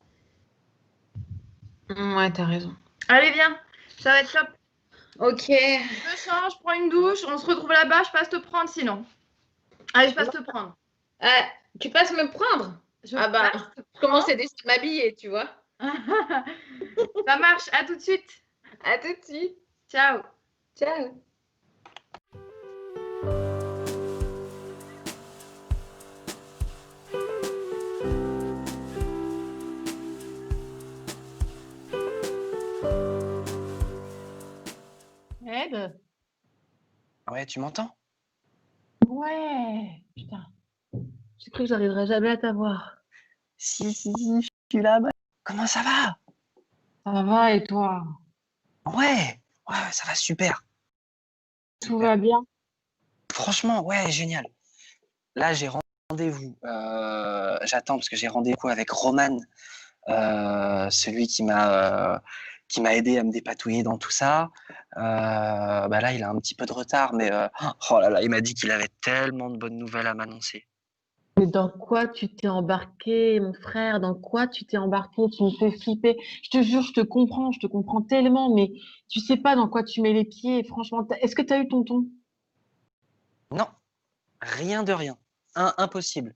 Ouais, t'as raison. Allez, viens, ça va être top. Ok. Je change, je prends une douche, on se retrouve là-bas, je passe te prendre sinon. Allez, je passe te prendre. Tu passes me prendre? Je commence à m'habiller, tu vois. Ça marche, à tout de suite. À tout de suite. Ciao. Ciao. Ed? Ouais, tu m'entends? Ouais. Putain. J'ai cru que j'arriverais jamais à t'avoir. Si, je suis là. Comment ça va? Ça va et toi? Ouais, ça va super. Tout va bien? Franchement, ouais, génial. Là, j'ai rendez-vous. J'attends parce que j'ai rendez-vous avec Roman, celui qui m'a aidé à me dépatouiller dans tout ça. Là, il a un petit peu de retard, mais oh là là, il m'a dit qu'il avait tellement de bonnes nouvelles à m'annoncer. Mais dans quoi tu t'es embarqué, mon frère? Dans quoi tu t'es embarqué? Tu me fais flipper. Je te jure, je te comprends tellement, mais tu sais pas dans quoi tu mets les pieds. Franchement, est-ce que tu as eu tonton? Non, rien de rien. Impossible.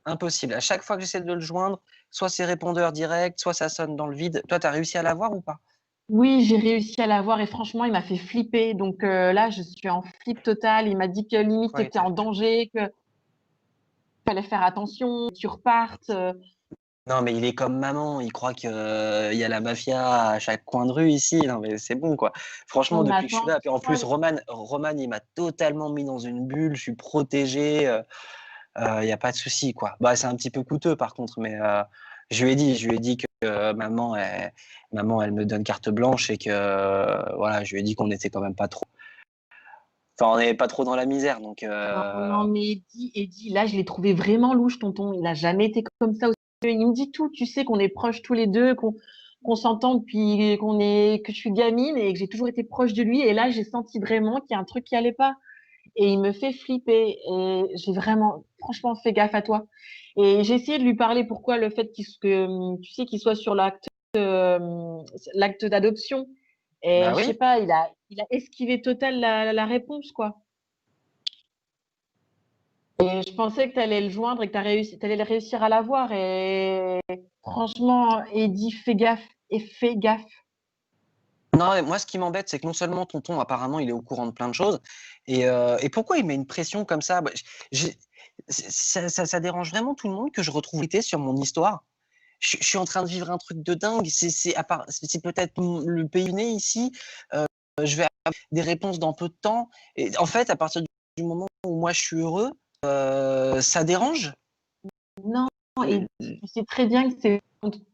Impossible. À chaque fois que j'essaie de le joindre, soit c'est répondeur direct, soit ça sonne dans le vide. Toi, tu as réussi à l'avoir ou pas? Oui, j'ai réussi à l'avoir et franchement, il m'a fait flipper. Donc là, je suis en flip total. Il m'a dit que limite, Ouais, t'étais en danger, que fallait faire attention, que tu repartes. Non, mais il est comme maman, il croit qu'il y a la mafia à chaque coin de rue ici. Non, mais c'est bon, quoi. Franchement, Non, mais depuis que je suis attends, là, puis en plus, toi, Roman, il m'a totalement mis dans une bulle, je suis protégé, il n'y a pas de souci, quoi. Bah, c'est un petit peu coûteux, par contre, mais je lui ai dit que maman, elle me donne carte blanche et que, voilà, je lui ai dit qu'on était quand même pas trop, enfin, on n'est pas trop dans la misère, donc, non, non, mais Eddie, là, je l'ai trouvé vraiment louche, tonton. Il n'a jamais été comme ça aussi. Il me dit tout. Tu sais qu'on est proches tous les deux, qu'on s'entend depuis que je suis gamine et que j'ai toujours été proche de lui. Et là, j'ai senti vraiment qu'il y a un truc qui allait pas. Et il me fait flipper. Et j'ai vraiment, franchement, fait gaffe à toi. Et j'ai essayé de lui parler pourquoi le fait tu sais, qu'il soit sur l'acte d'adoption. Et bah je sais oui. pas, il a esquivé total la réponse, quoi. Et je pensais que tu allais le joindre et que tu allais réussir à l'avoir. Et franchement, Eddie, fais gaffe et fais gaffe. Non, mais moi, ce qui m'embête, c'est que non seulement tonton, apparemment, il est au courant de plein de choses, et pourquoi il met une pression comme ça? Bah, ça dérange vraiment tout le monde que je retrouve l'été sur mon histoire. Je suis en train de vivre un truc de dingue. C'est peut-être le pays né ici. Je vais avoir des réponses dans peu de temps. Et en fait, à partir du moment où moi je suis heureux, ça dérange. Non, et tu sais très bien que c'est.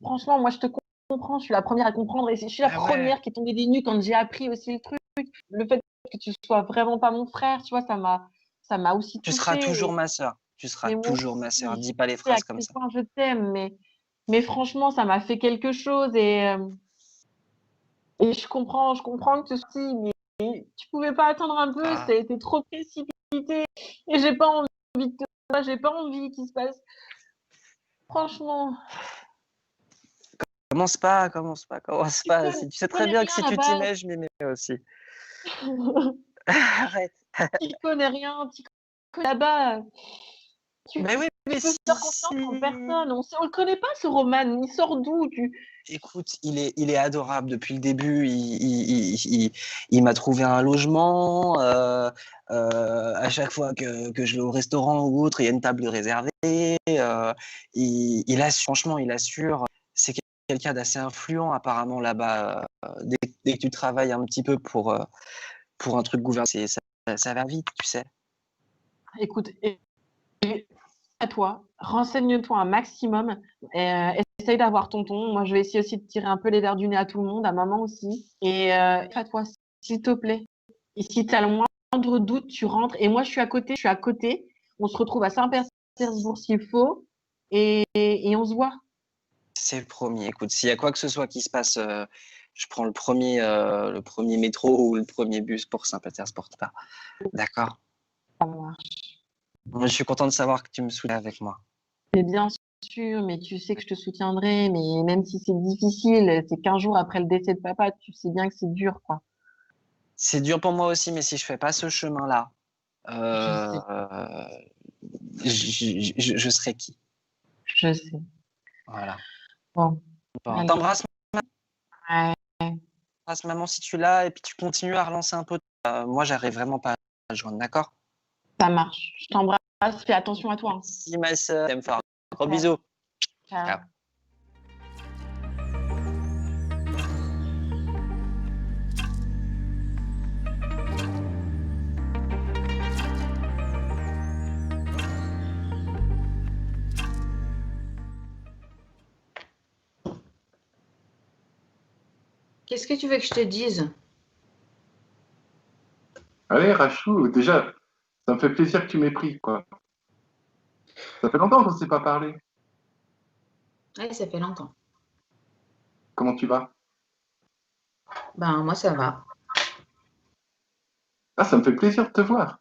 Franchement, moi, je te comprends. Je suis la première à comprendre. Et je suis la Ah ouais. première qui est tombée des nues quand j'ai appris aussi le truc. Le fait que tu sois vraiment pas mon frère, tu vois, ça m'a aussi Tu seras touchée. toujours ma sœur. Tu seras Et moi toujours ma sœur. aussi, Dis pas les je sais à phrases comme quel ça. point je t'aime. Mais franchement, ça m'a fait quelque chose. Et je comprends que tu aussi, mais tu pouvais pas attendre un peu, Ah, ça a été trop précipité. Et j'ai pas envie j'ai pas envie qu'il se passe. Franchement, commence pas, commence pas, commence pas. Tu sais tu très connais bien que rien si tu t'y là-bas. mets, je m'y mets aussi. Arrête. Tu connais rien, tu connais là-bas. Mais oui, Tu mais peux si, faire confiance en si. personne. On le connaît pas, ce Roman. Il sort d'où Écoute, il est adorable depuis le début. Il m'a trouvé un logement. À chaque fois que je vais au restaurant ou autre, il y a une table réservée. Franchement, il assure. C'est quelqu'un d'assez influent apparemment là-bas. Dès que tu travailles un petit peu pour un truc gouvernemental, ça va vite, tu sais. Écoute, à toi, renseigne-toi un maximum. Essaye d'avoir tonton. Moi, je vais essayer aussi de tirer un peu les verres du nez à tout le monde, à maman aussi. Et à toi, s'il te plaît. Et si tu as le moindre doute, tu rentres. Et moi, je suis à côté. On se retrouve à Saint-Pétersbourg s'il faut. Et on se voit. C'est le premier. Écoute, s'il y a quoi que ce soit qui se passe, je prends le premier métro ou le premier bus pour Saint-Pétersbourg. D'accord. Ça marche. Moi, je suis content de savoir que tu me soutiens avec moi. Mais bien sûr, mais tu sais que je te soutiendrai. Mais même si c'est difficile, c'est 15 jours après le décès de papa, tu sais bien que c'est dur, quoi. C'est dur pour moi aussi, mais si je fais pas ce chemin-là, Je euh, sais, je serai qui? je sais. Voilà. Bon, Bon, allez. Ouais. t'embrasse maman si tu l'as, et puis tu continues à relancer un peu. Moi, j'arrive vraiment pas à le joindre, d'accord? Ça marche. Je t'embrasse. Fais attention à toi, hein. Si ma soeur, t'aime fort. Gros Ouais. bisous. Ciao. Ciao. Qu'est-ce que tu veux que je te dise? Allez, Rachou, déjà, ça me fait plaisir que tu m'aies pris, quoi. Ça fait longtemps qu'on ne s'est pas parlé. Ouais, ça fait longtemps. Comment tu vas? Ben, moi, ça va. Ah, ça me fait plaisir de te voir.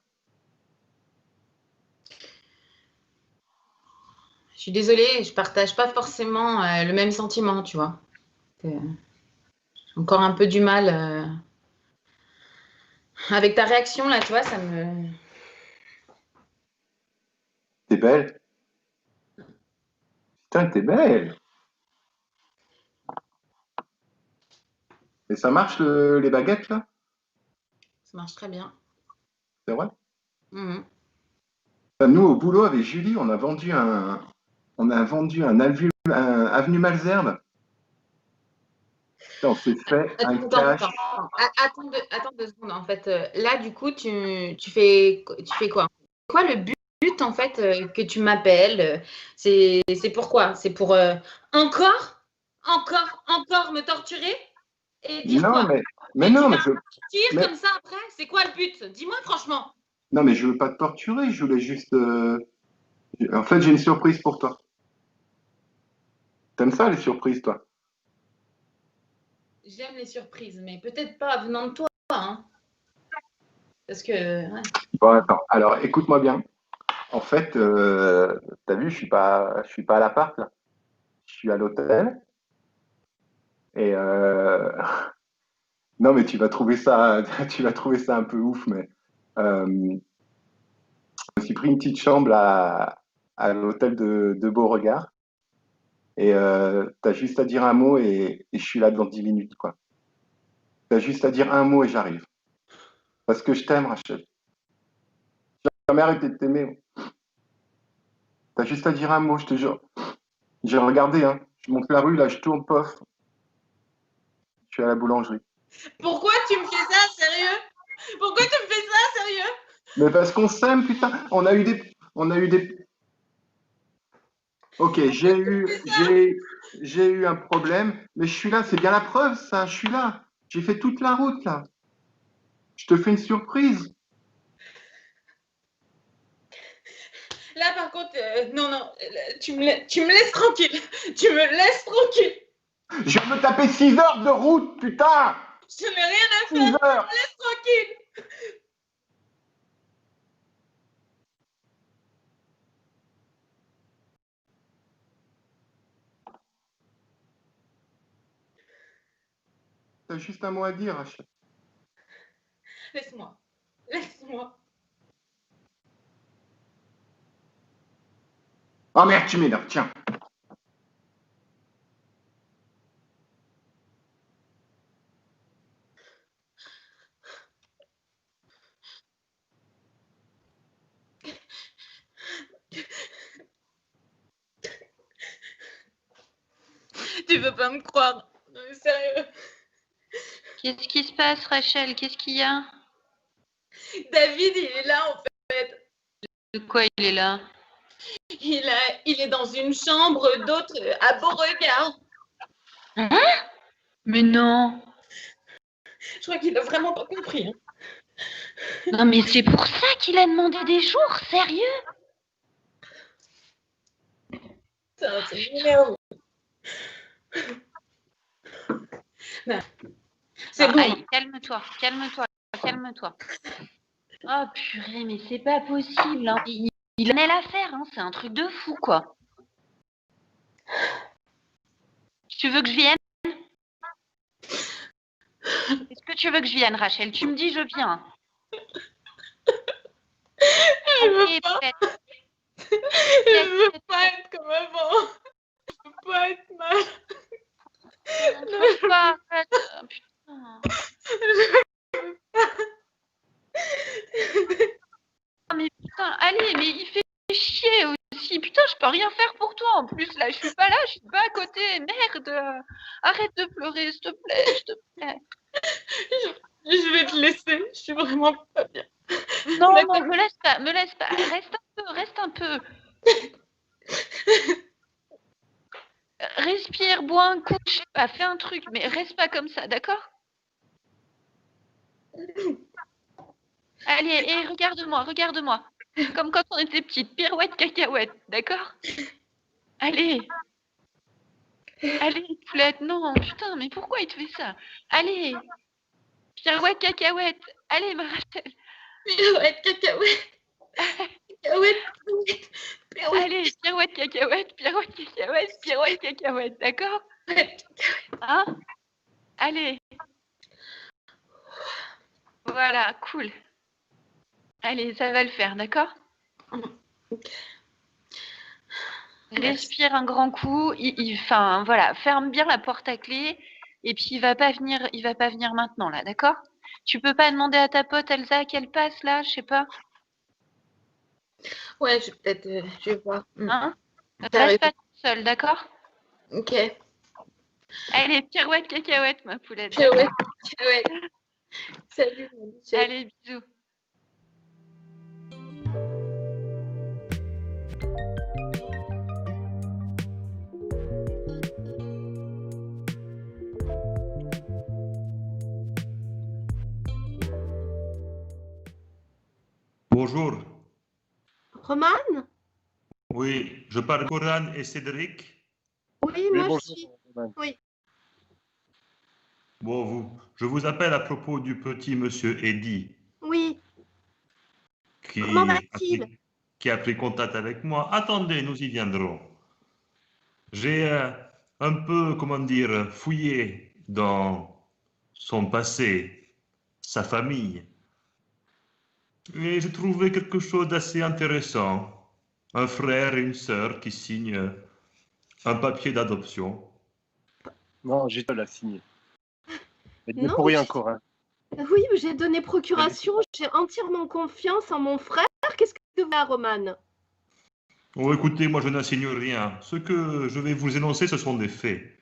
Je suis désolée, je partage pas forcément le même sentiment, tu vois. J'ai encore un peu du mal avec ta réaction, là, tu vois, ça me... T'es belle. Putain, t'es belle. Et ça marche les baguettes là? Ça marche très bien. C'est vrai? Mhm. Nous, au boulot, avec Julie, on a vendu un avenue Malesherbes. On s'est fait un cash. Attends 2 secondes. En fait, là, du coup, tu fais quoi? Quoi le but, en fait, que tu m'appelles? C'est pourquoi? C'est pour encore me torturer? Et dire Non, quoi? mais non, mais Tire comme ça après? C'est quoi le but? Dis-moi franchement. non, mais je veux pas te torturer, je voulais juste. En fait, j'ai une surprise pour toi. T'aimes ça, les surprises, toi? J'aime les surprises, mais peut-être pas venant de toi, hein. Parce que, ouais. Bon, attends. Alors, écoute-moi bien. En fait, t'as vu, je suis pas à l'appart, là. Je suis à l'hôtel. Et non, mais tu vas trouver ça, tu vas trouver ça un peu ouf, mais je me suis pris une petite chambre à l'hôtel de Beauregard. Et t'as juste à dire un mot et je suis là dans 10 minutes, quoi. T'as juste à dire un mot et j'arrive. Parce que je t'aime, Rachel. J'ai jamais arrêté de t'aimer. T'as juste à dire un mot, je te jure. J'ai regardé, hein. Je monte la rue, là, je tourne, pof. Je suis à la boulangerie. Pourquoi tu me fais ça, sérieux? Pourquoi tu me fais ça, sérieux? Mais parce qu'on s'aime, putain. On a eu des. Ok, j'ai eu un problème, mais je suis là, c'est bien la preuve, ça. Je suis là. J'ai fait toute la route, là. Je te fais une surprise. Là, par contre, non, tu me laisses tranquille. Tu me laisses tranquille. Je vais me taper 6 heures de route, putain. Je n'ai rien à 6 faire. heures. Tu me laisses tranquille. T'as juste un mot à dire, Rachel. Laisse-moi. Laisse-moi. Oh merde, tu m'énerves, tiens. Tu veux pas me croire. Non, mais sérieux. Qu'est-ce qui se passe, Rachel? Qu'est-ce qu'il y a? David, il est là, en fait. De quoi il est là? Il est dans une chambre d'hôte à Beauregard. Hein? Mais non. Je crois qu'il a vraiment pas compris. Hein. Non, mais c'est pour ça qu'il a demandé des jours, sérieux? Ça m'énerve. C'est bon. Allez, calme-toi. Oh purée, mais c'est pas possible. Hein. Il en a l'affaire, hein. C'est un truc de fou, quoi. Tu veux que je vienne? Est-ce que tu veux que je vienne, Rachel? Tu me dis, je viens. Je veux pas. Je veux pas être comme avant. Je veux pas être mal. Non, je veux pas. Putain. Mais putain, allez, mais il fait chier aussi. Putain, je peux rien faire pour toi en plus. Là, je suis pas là, je suis pas à côté. Merde. Arrête de pleurer, s'il te plaît. Je vais te laisser. Je suis vraiment pas bien. Non, me laisse pas. Reste un peu. Respire, bois un coup, je sais pas, fais un truc, mais reste pas comme ça, d'accord? Allez, et regarde-moi. Comme quand on était petite, pirouette, cacahuète, d'accord? Allez, poulette, non, putain, mais pourquoi il te fait ça? Allez, pirouette, cacahuète, allez, ma Rachel. Pirouette, cacahuète. Allez, pirouette, cacahuète, d'accord? Hein? Allez. Voilà, cool. Allez, ça va le faire, d'accord? Respire un grand coup. Enfin, voilà, ferme bien la porte à clé. Et puis il va pas venir maintenant là, d'accord? Tu peux pas demander à ta pote Elsa qu'elle passe là, je sais pas. Ouais, je vais voir. Hein? T'as Reste pas raison. toute seule, d'accord? Ok. Allez, pirouette, cacahuète, ma poulette. Pirouette, cacahuète. Salut, mon Michel. Allez, bisous. Bonjour. Roman? Oui, je parle de Coran et Cédric. Oui, moi aussi. Oui. Bon, je vous appelle à propos du petit monsieur Eddy Oui. qui Comment va-t-il? qui a pris contact avec moi. Attendez, nous y viendrons. J'ai un peu, comment dire, fouillé dans son passé, sa famille. Et j'ai trouvé quelque chose d'assez intéressant. Un frère et une sœur qui signent un papier d'adoption. Non, j'ai la signé. Elle dit Non, pour rien, Corinne. Oui, j'ai donné procuration. J'ai entièrement confiance en mon frère. Qu'est-ce que tu veux, Roman? Oh, écoutez, moi je n'insigne rien. Ce que je vais vous énoncer, ce sont des faits.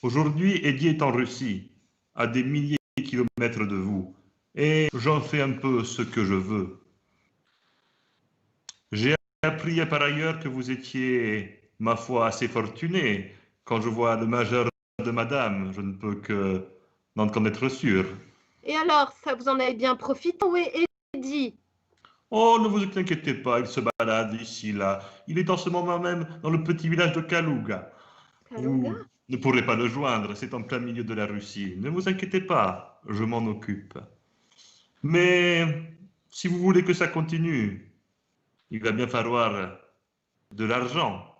Aujourd'hui, Eddy est en Russie, à des milliers de kilomètres de vous, et j'en fais un peu ce que je veux. J'ai appris par ailleurs que vous étiez, ma foi, assez fortuné. Quand je vois le majeur de madame, je ne peux que n'en connaître sûr. Et alors, ça vous en avez bien profité? Oui, Eddy. Oh, ne vous inquiétez pas, il se balade ici, là. Il est en ce moment même dans le petit village de Kaluga. Kaluga? Vous ne pourrez pas le joindre, c'est en plein milieu de la Russie. Ne vous inquiétez pas, je m'en occupe. Mais si vous voulez que ça continue, il va bien falloir de l'argent.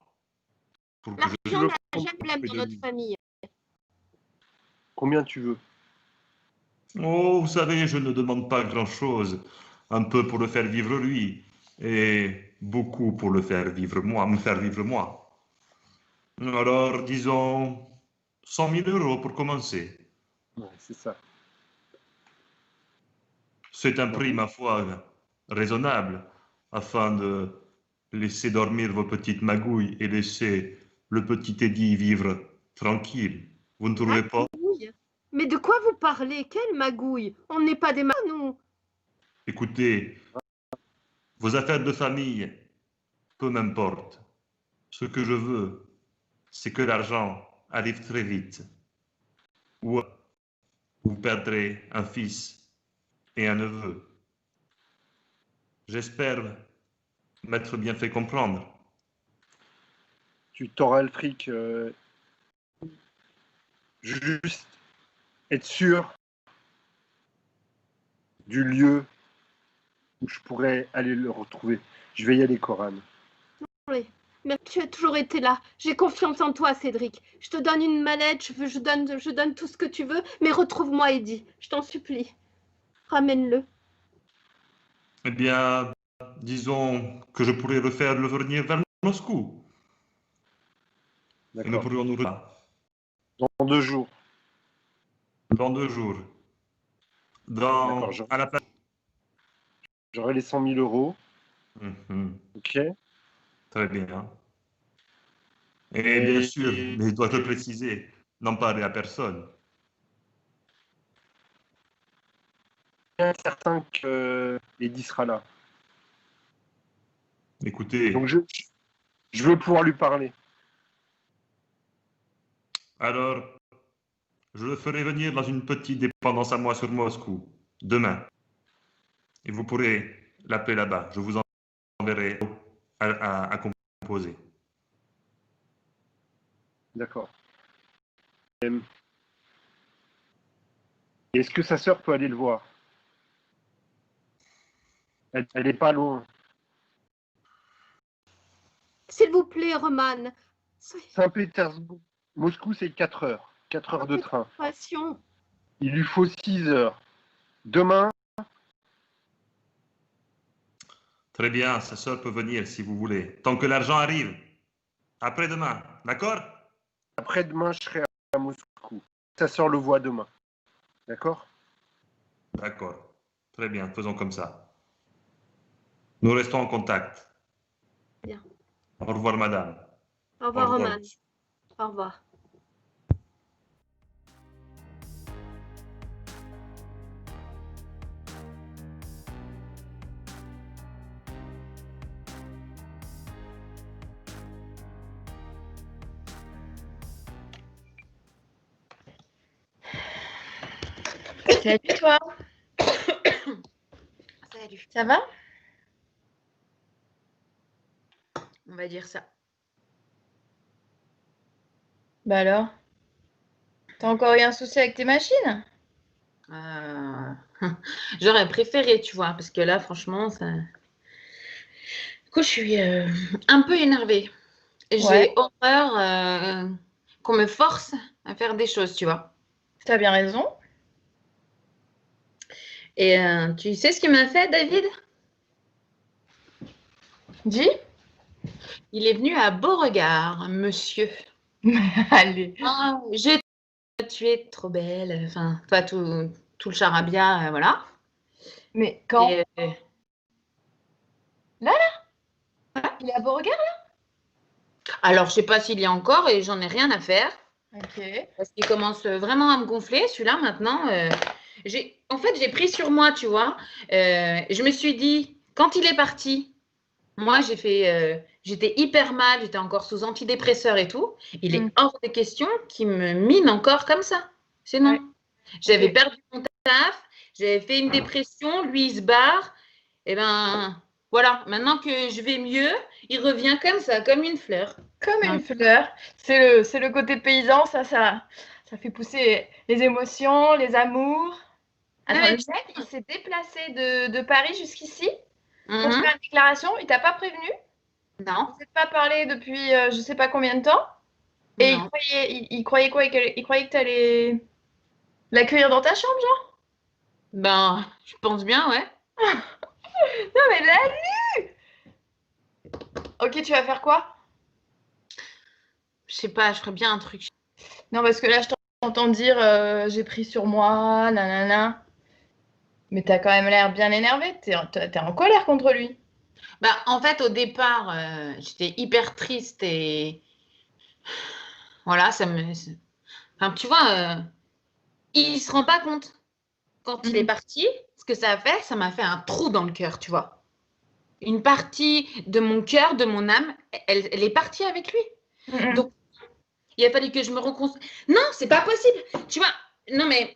L'argent n'a jamais problème dans notre famille. Combien tu veux? Oh, vous savez, je ne demande pas grand-chose. Un peu pour le faire vivre lui, et beaucoup pour le faire vivre moi, me faire vivre moi. Alors, disons 100 000 euros pour commencer. Ouais, c'est ça. C'est un prix, ma foi, raisonnable, afin de laisser dormir vos petites magouilles et laisser le petit Eddy vivre tranquille. Vous ne trouvez pas? Magouille? Mais de quoi vous parlez? Quelle magouille? On n'est pas des nous. Écoutez, vos affaires de famille, peu m'importe. Ce que je veux, c'est que l'argent arrive très vite. Ou vous perdrez un fils et un neveu. J'espère m'être bien fait comprendre. Tu t'auras le fric. Juste être sûr du lieu où je pourrais aller le retrouver. Je vais y aller, Coran. Oui, mais tu as toujours été là. J'ai confiance en toi, Cédric. Je te donne une mallette, je donne tout ce que tu veux, mais retrouve-moi Eddy. Je t'en supplie. Ramène-le. Eh bien, disons que je pourrais le faire venir vers Moscou. Et nous pourrions nous retrouver dans 2 jours. Dans 2 jours. À la place. J'aurai les 100 000 euros. Ok. Très bien. Et bien sûr, mais je dois te préciser, n'en parler à personne. Je suis certain que Eddy sera là. Écoutez. Donc je veux pouvoir lui parler. Alors, je le ferai venir dans une petite dépendance à moi sur Moscou, demain. Et vous pourrez l'appeler là-bas. Je vous enverrai à composer. D'accord. Est-ce que sa sœur peut aller le voir? Elle n'est pas loin. S'il vous plaît, Roman. Saint-Pétersbourg. Moscou, c'est 4 heures. 4 heures de train. Passion. Il lui faut 6 heures. Demain. Très bien, sa sœur peut venir si vous voulez. Tant que l'argent arrive. Après-demain, d'accord? Après-demain, je serai à Moscou. ta sœur le voit demain. D'accord? D'accord. Très bien, faisons comme ça. Nous restons en contact. Bien. Au revoir, madame. Au revoir, Au revoir. Roman. Au revoir. Salut toi. Salut. Ça va? On va dire ça. Bah alors? T'as encore eu un souci avec tes machines? J'aurais préféré, tu vois, parce que là, franchement, ça. Du coup, je suis un peu énervée. J'ai Ouais. horreur qu'on me force à faire des choses, tu vois. T'as bien raison. Et tu sais ce qu'il m'a fait, David? Dis. Il est venu à Beauregard, monsieur. Allez. Ah, tu es trop belle. Enfin, toi, tout le charabia, voilà. Mais quand? Et, Là? Il est à Beauregard là? alors, je sais pas s'il y a encore et j'en ai rien à faire. Ok. Parce qu'il commence vraiment à me gonfler, celui-là, maintenant. En fait, j'ai pris sur moi, tu vois. Je me suis dit, quand il est parti, moi, j'étais hyper mal, j'étais encore sous antidépresseur et tout. Il est hors de question qu'il me mine encore comme ça. C'est non. Ouais. J'avais Ok. perdu mon taf, j'avais fait une dépression, lui, il se barre. Et ben, voilà, maintenant que je vais mieux, il revient comme ça, comme une fleur. Comme Non. une fleur. C'est le côté paysan, ça fait pousser les émotions, les amours. Attends, Ouais, le mec, il s'est déplacé de Paris jusqu'ici pour te Mhm. faire une déclaration. Il t'a pas prévenu. Non, On s'est pas parlé depuis je sais pas combien de temps. Et non. il croyait quoi? Il croyait que t'allais l'accueillir dans ta chambre, genre? Ben, je pense bien, ouais. Non, mais là, ok, tu vas faire quoi? Je sais pas, je ferais bien un truc. Non, parce que là, je t'entends dire j'ai pris sur moi, nanana. Mais t'as quand même l'air bien énervé. T'es en colère contre lui. Bah, en fait, au départ, j'étais hyper triste et voilà, Enfin, tu vois, il se rend pas compte. Quand il est parti, ce que ça a fait, ça m'a fait un trou dans le cœur, tu vois. Une partie de mon cœur, de mon âme, elle est partie avec lui. Donc, il a fallu que je me reconstruise. Non, c'est pas possible. Tu vois, non mais,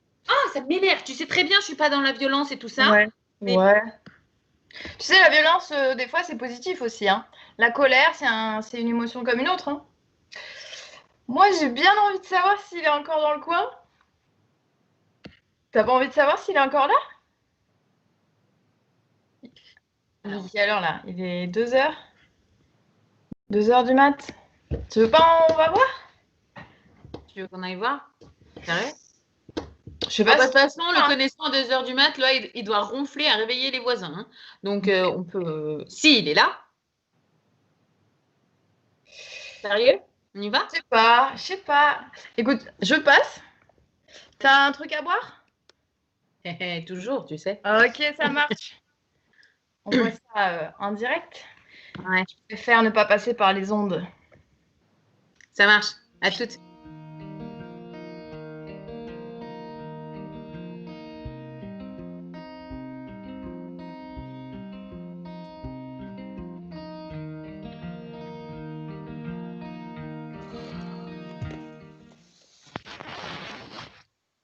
ça m'énerve. Tu sais très bien, je suis pas dans la violence et tout ça. Ouais. Mais Ouais. Tu sais, la violence, des fois, c'est positif aussi, hein. La colère, c'est une émotion comme une autre, hein. Moi, j'ai bien envie de savoir s'il est encore dans le coin. T'as pas envie de savoir s'il est encore là? Alors, quelle heure là? Il est 2h? 2h du mat? Tu veux pas, on va voir? tu veux qu'on aille voir? Sérieux? Je sais Bah, pas de si... toute façon, le connaissant à 2 heures du mat, là, il doit ronfler à réveiller les voisins, hein. Donc, on peut. Si, il est là. Sérieux? On y va? Je sais pas. Écoute, je passe. T'as un truc à boire? Toujours, tu sais. Ok, ça marche. On voit ça en direct. Ouais, Je préfère ne pas passer par les ondes. ça marche. À toutes.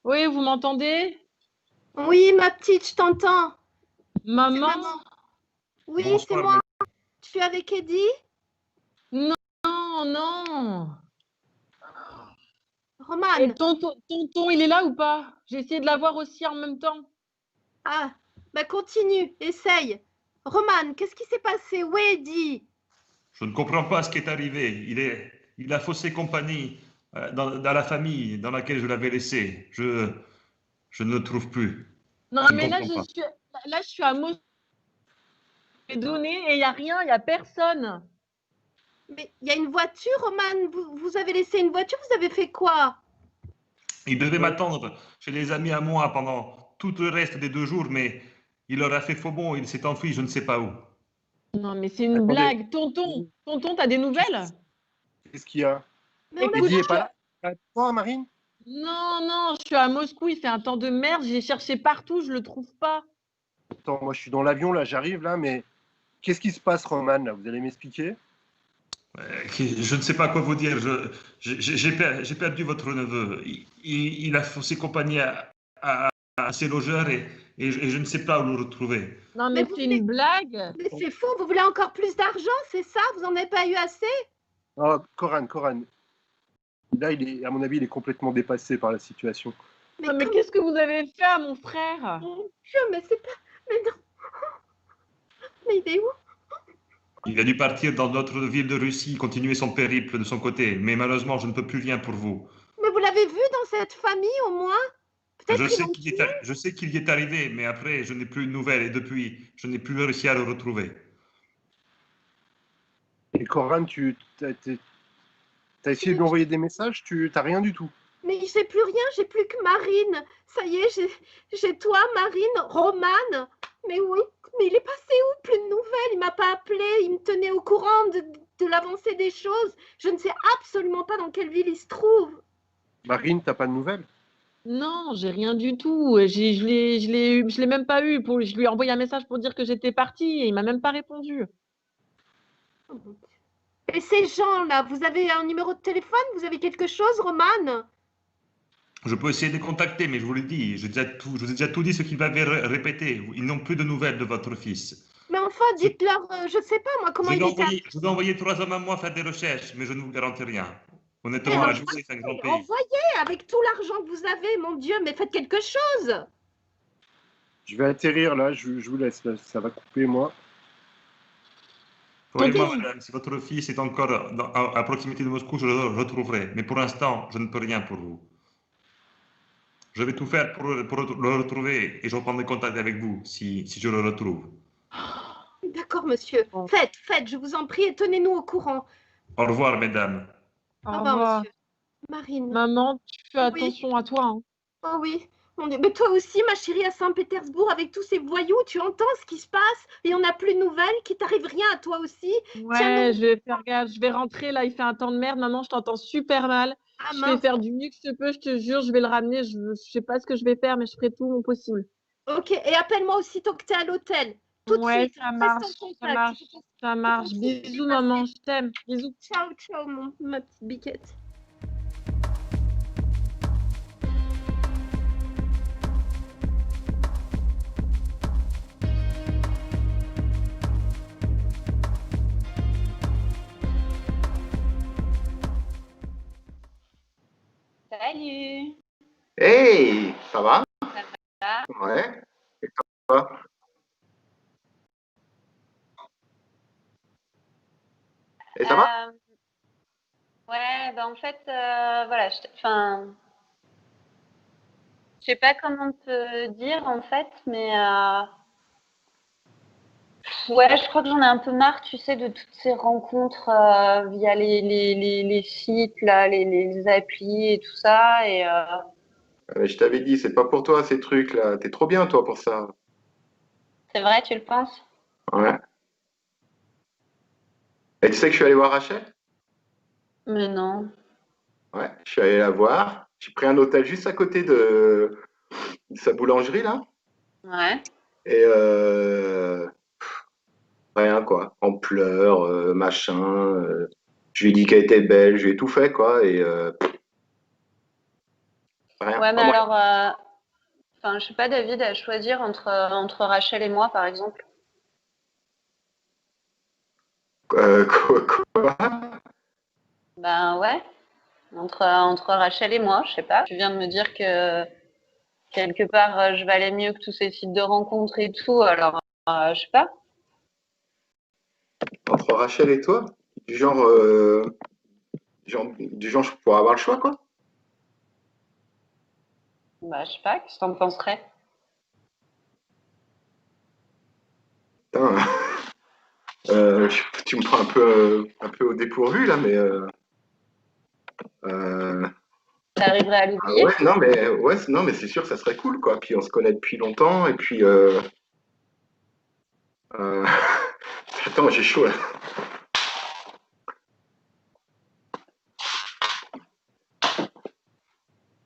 Oui, vous m'entendez? Oui, ma petite, je t'entends. C'est Maman? maman. Oui, c'est Bonsoir, moi. Tu es avec Eddie? Non, non. Roman. Et tonton, il est là ou pas? J'ai essayé de l'avoir aussi en même temps. Ah, bah continue, essaye. Roman, qu'est-ce qui s'est passé? Où est Eddie? Je ne comprends pas ce qui est arrivé. Il a faussé compagnie dans la famille dans laquelle je l'avais laissé. Je ne le trouve plus. Non, Je ne mais là, comprends je suis à Moscou. Les données et il n'y a rien, il n'y a personne. Mais il y a une voiture, Roman. Vous avez laissé une voiture, vous avez fait quoi? Il devait m'attendre chez des amis à moi pendant tout le reste des 2 jours, mais il leur a fait faux bon, il s'est enfui, je ne sais pas où. Non, mais c'est une Attendez. blague. Tonton, t'as des nouvelles? Qu'est-ce qu'il y a? Mais on a Eddie est pas là? Ah, toi, Marine? Non, je suis à Moscou, il fait un temps de merde, j'ai cherché partout, je le trouve pas. Attends, moi je suis dans l'avion, là, j'arrive là, mais qu'est-ce qui se passe, Roman, là? Vous allez m'expliquer? Je ne sais pas quoi vous dire. J'ai perdu votre neveu. Il a faussé compagnie à ses logeurs et je ne sais pas où le retrouver. Non, Mais mais vous c'est voulez- une blague. Mais c'est faux, vous voulez encore plus d'argent, c'est ça? Vous en avez pas eu assez? Oh, Coran. Là, à mon avis, il est complètement dépassé par la situation. Mais comment- qu'est-ce que vous avez fait à mon frère? Mon Dieu, mais c'est pas... Mais non. Mais il est où? Il a dû partir dans notre ville de Russie, continuer son périple de son côté. Mais malheureusement, je ne peux plus rien pour vous. Mais vous l'avez vu dans cette famille au moins? Peut-être Je sais qu'il y est arrivé, mais après, je n'ai plus de nouvelles et depuis, je n'ai plus réussi à le retrouver. Et Coran, t'as essayé de lui envoyer des messages, t'as rien du tout. Mais j'ai plus rien, j'ai plus que Marine. Ça y est, j'ai toi, Marine, Romane. Mais oui, mais il est passé où? Plus de nouvelles, il m'a pas appelé, il me tenait au courant de l'avancée des choses. Je ne sais absolument pas dans quelle ville il se trouve. Marine, t'as pas de nouvelles? Non, j'ai rien du tout. Je l'ai même pas eu. Je lui ai envoyé un message pour dire que j'étais partie et il m'a même pas répondu. Et ces gens-là, vous avez un numéro de téléphone? Vous avez quelque chose, Romane? Je peux essayer de les contacter, mais je vous l'ai dit, je vous ai déjà tout dit ce qu'ils m'avaient répété. Ils n'ont plus de nouvelles de votre fils. Mais enfin, dites-leur, je sais pas moi, comment il était. Je vais envoyer 3 hommes à moi faire des recherches, mais je ne vous garantis rien. Honnêtement, la Russie est un grand pays. Envoyez avec tout l'argent que vous avez, mon Dieu, mais faites quelque chose. Je vais atterrir là, je vous laisse, là, ça va couper moi. Croyez-moi, madame, si votre fils est encore à proximité de Moscou, je le retrouverai. Mais pour l'instant, je ne peux rien pour vous. Je vais tout faire pour le retrouver et je reprendrai contact avec vous si je le retrouve. D'accord, monsieur. Faites, je vous en prie, et tenez-nous au courant. Au revoir, mesdames. Au revoir, monsieur. Marine. Maman, tu fais attention à toi. Hein. Oh oui. Mon Dieu. Mais toi aussi, ma chérie, à Saint-Pétersbourg, avec tous ces voyous, tu entends ce qui se passe et on n'a plus de nouvelles, qu'il t'arrive rien à toi aussi. Ouais, je vais faire gaffe. Je vais rentrer là, il fait un temps de merde. Maman, je t'entends super mal. Je vais faire du mieux que je peux, je te jure, je vais le ramener. Je sais pas ce que je vais faire, mais je ferai tout mon possible. Ok, et appelle-moi aussitôt que tu es à l'hôtel. Tout de suite. Ça marche. Bisous, maman, je t'aime. Bisous. Ciao, ma petite biquette. Salut. Hey, ça va? Ça va? Ouais. Et toi? Et ça va? Ouais, bah en fait, voilà, je sais pas comment te dire en fait, mais ouais, je crois que j'en ai un peu marre, tu sais, de toutes ces rencontres via les sites, là, les applis et tout ça. Et, Je t'avais dit, c'est pas pour toi ces trucs-là. T'es trop bien, toi, pour ça. c'est vrai, tu le penses? Ouais. Et tu sais que je suis allé voir Rachel? Mais non. Ouais, je suis allé la voir. J'ai pris un hôtel juste à côté de sa boulangerie, là. Ouais. Et rien, quoi. En pleurs, machin. Je lui ai dit qu'elle était belle, je lui ai tout fait, quoi. Et rien. Ouais, mais alors, enfin, je sais pas, David, à choisir entre Rachel et moi, par exemple. Quoi? Ben ouais. Entre Rachel et moi, je sais pas. Tu viens de me dire que quelque part, je valais mieux que tous ces sites de rencontres et tout, alors je sais pas. Entre Rachel et toi? Du genre, je pourrais avoir le choix, quoi. Bah, je sais pas, qu'est-ce que t'en penserais? Putain, tu me prends un peu au dépourvu, là, mais T'arriverais à l'oublier? Ouais, non, mais c'est sûr que ça serait cool, quoi. Puis on se connaît depuis longtemps, et puis. Attends, j'ai chaud là.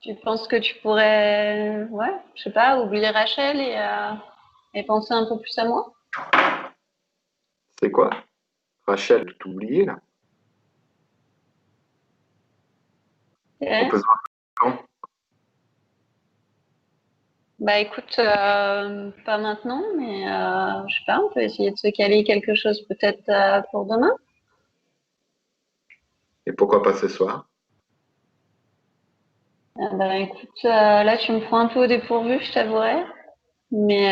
Tu penses que tu pourrais, ouais, je sais pas, oublier Rachel et penser un peu plus à moi? C'est quoi? Rachel, tout oublié là. On peut se voir quand? Bah écoute, pas maintenant, mais je sais pas, on peut essayer de se caler quelque chose peut-être pour demain. Et pourquoi pas ce soir? Bah écoute, là tu me prends un peu au dépourvu, je t'avouerai. Mais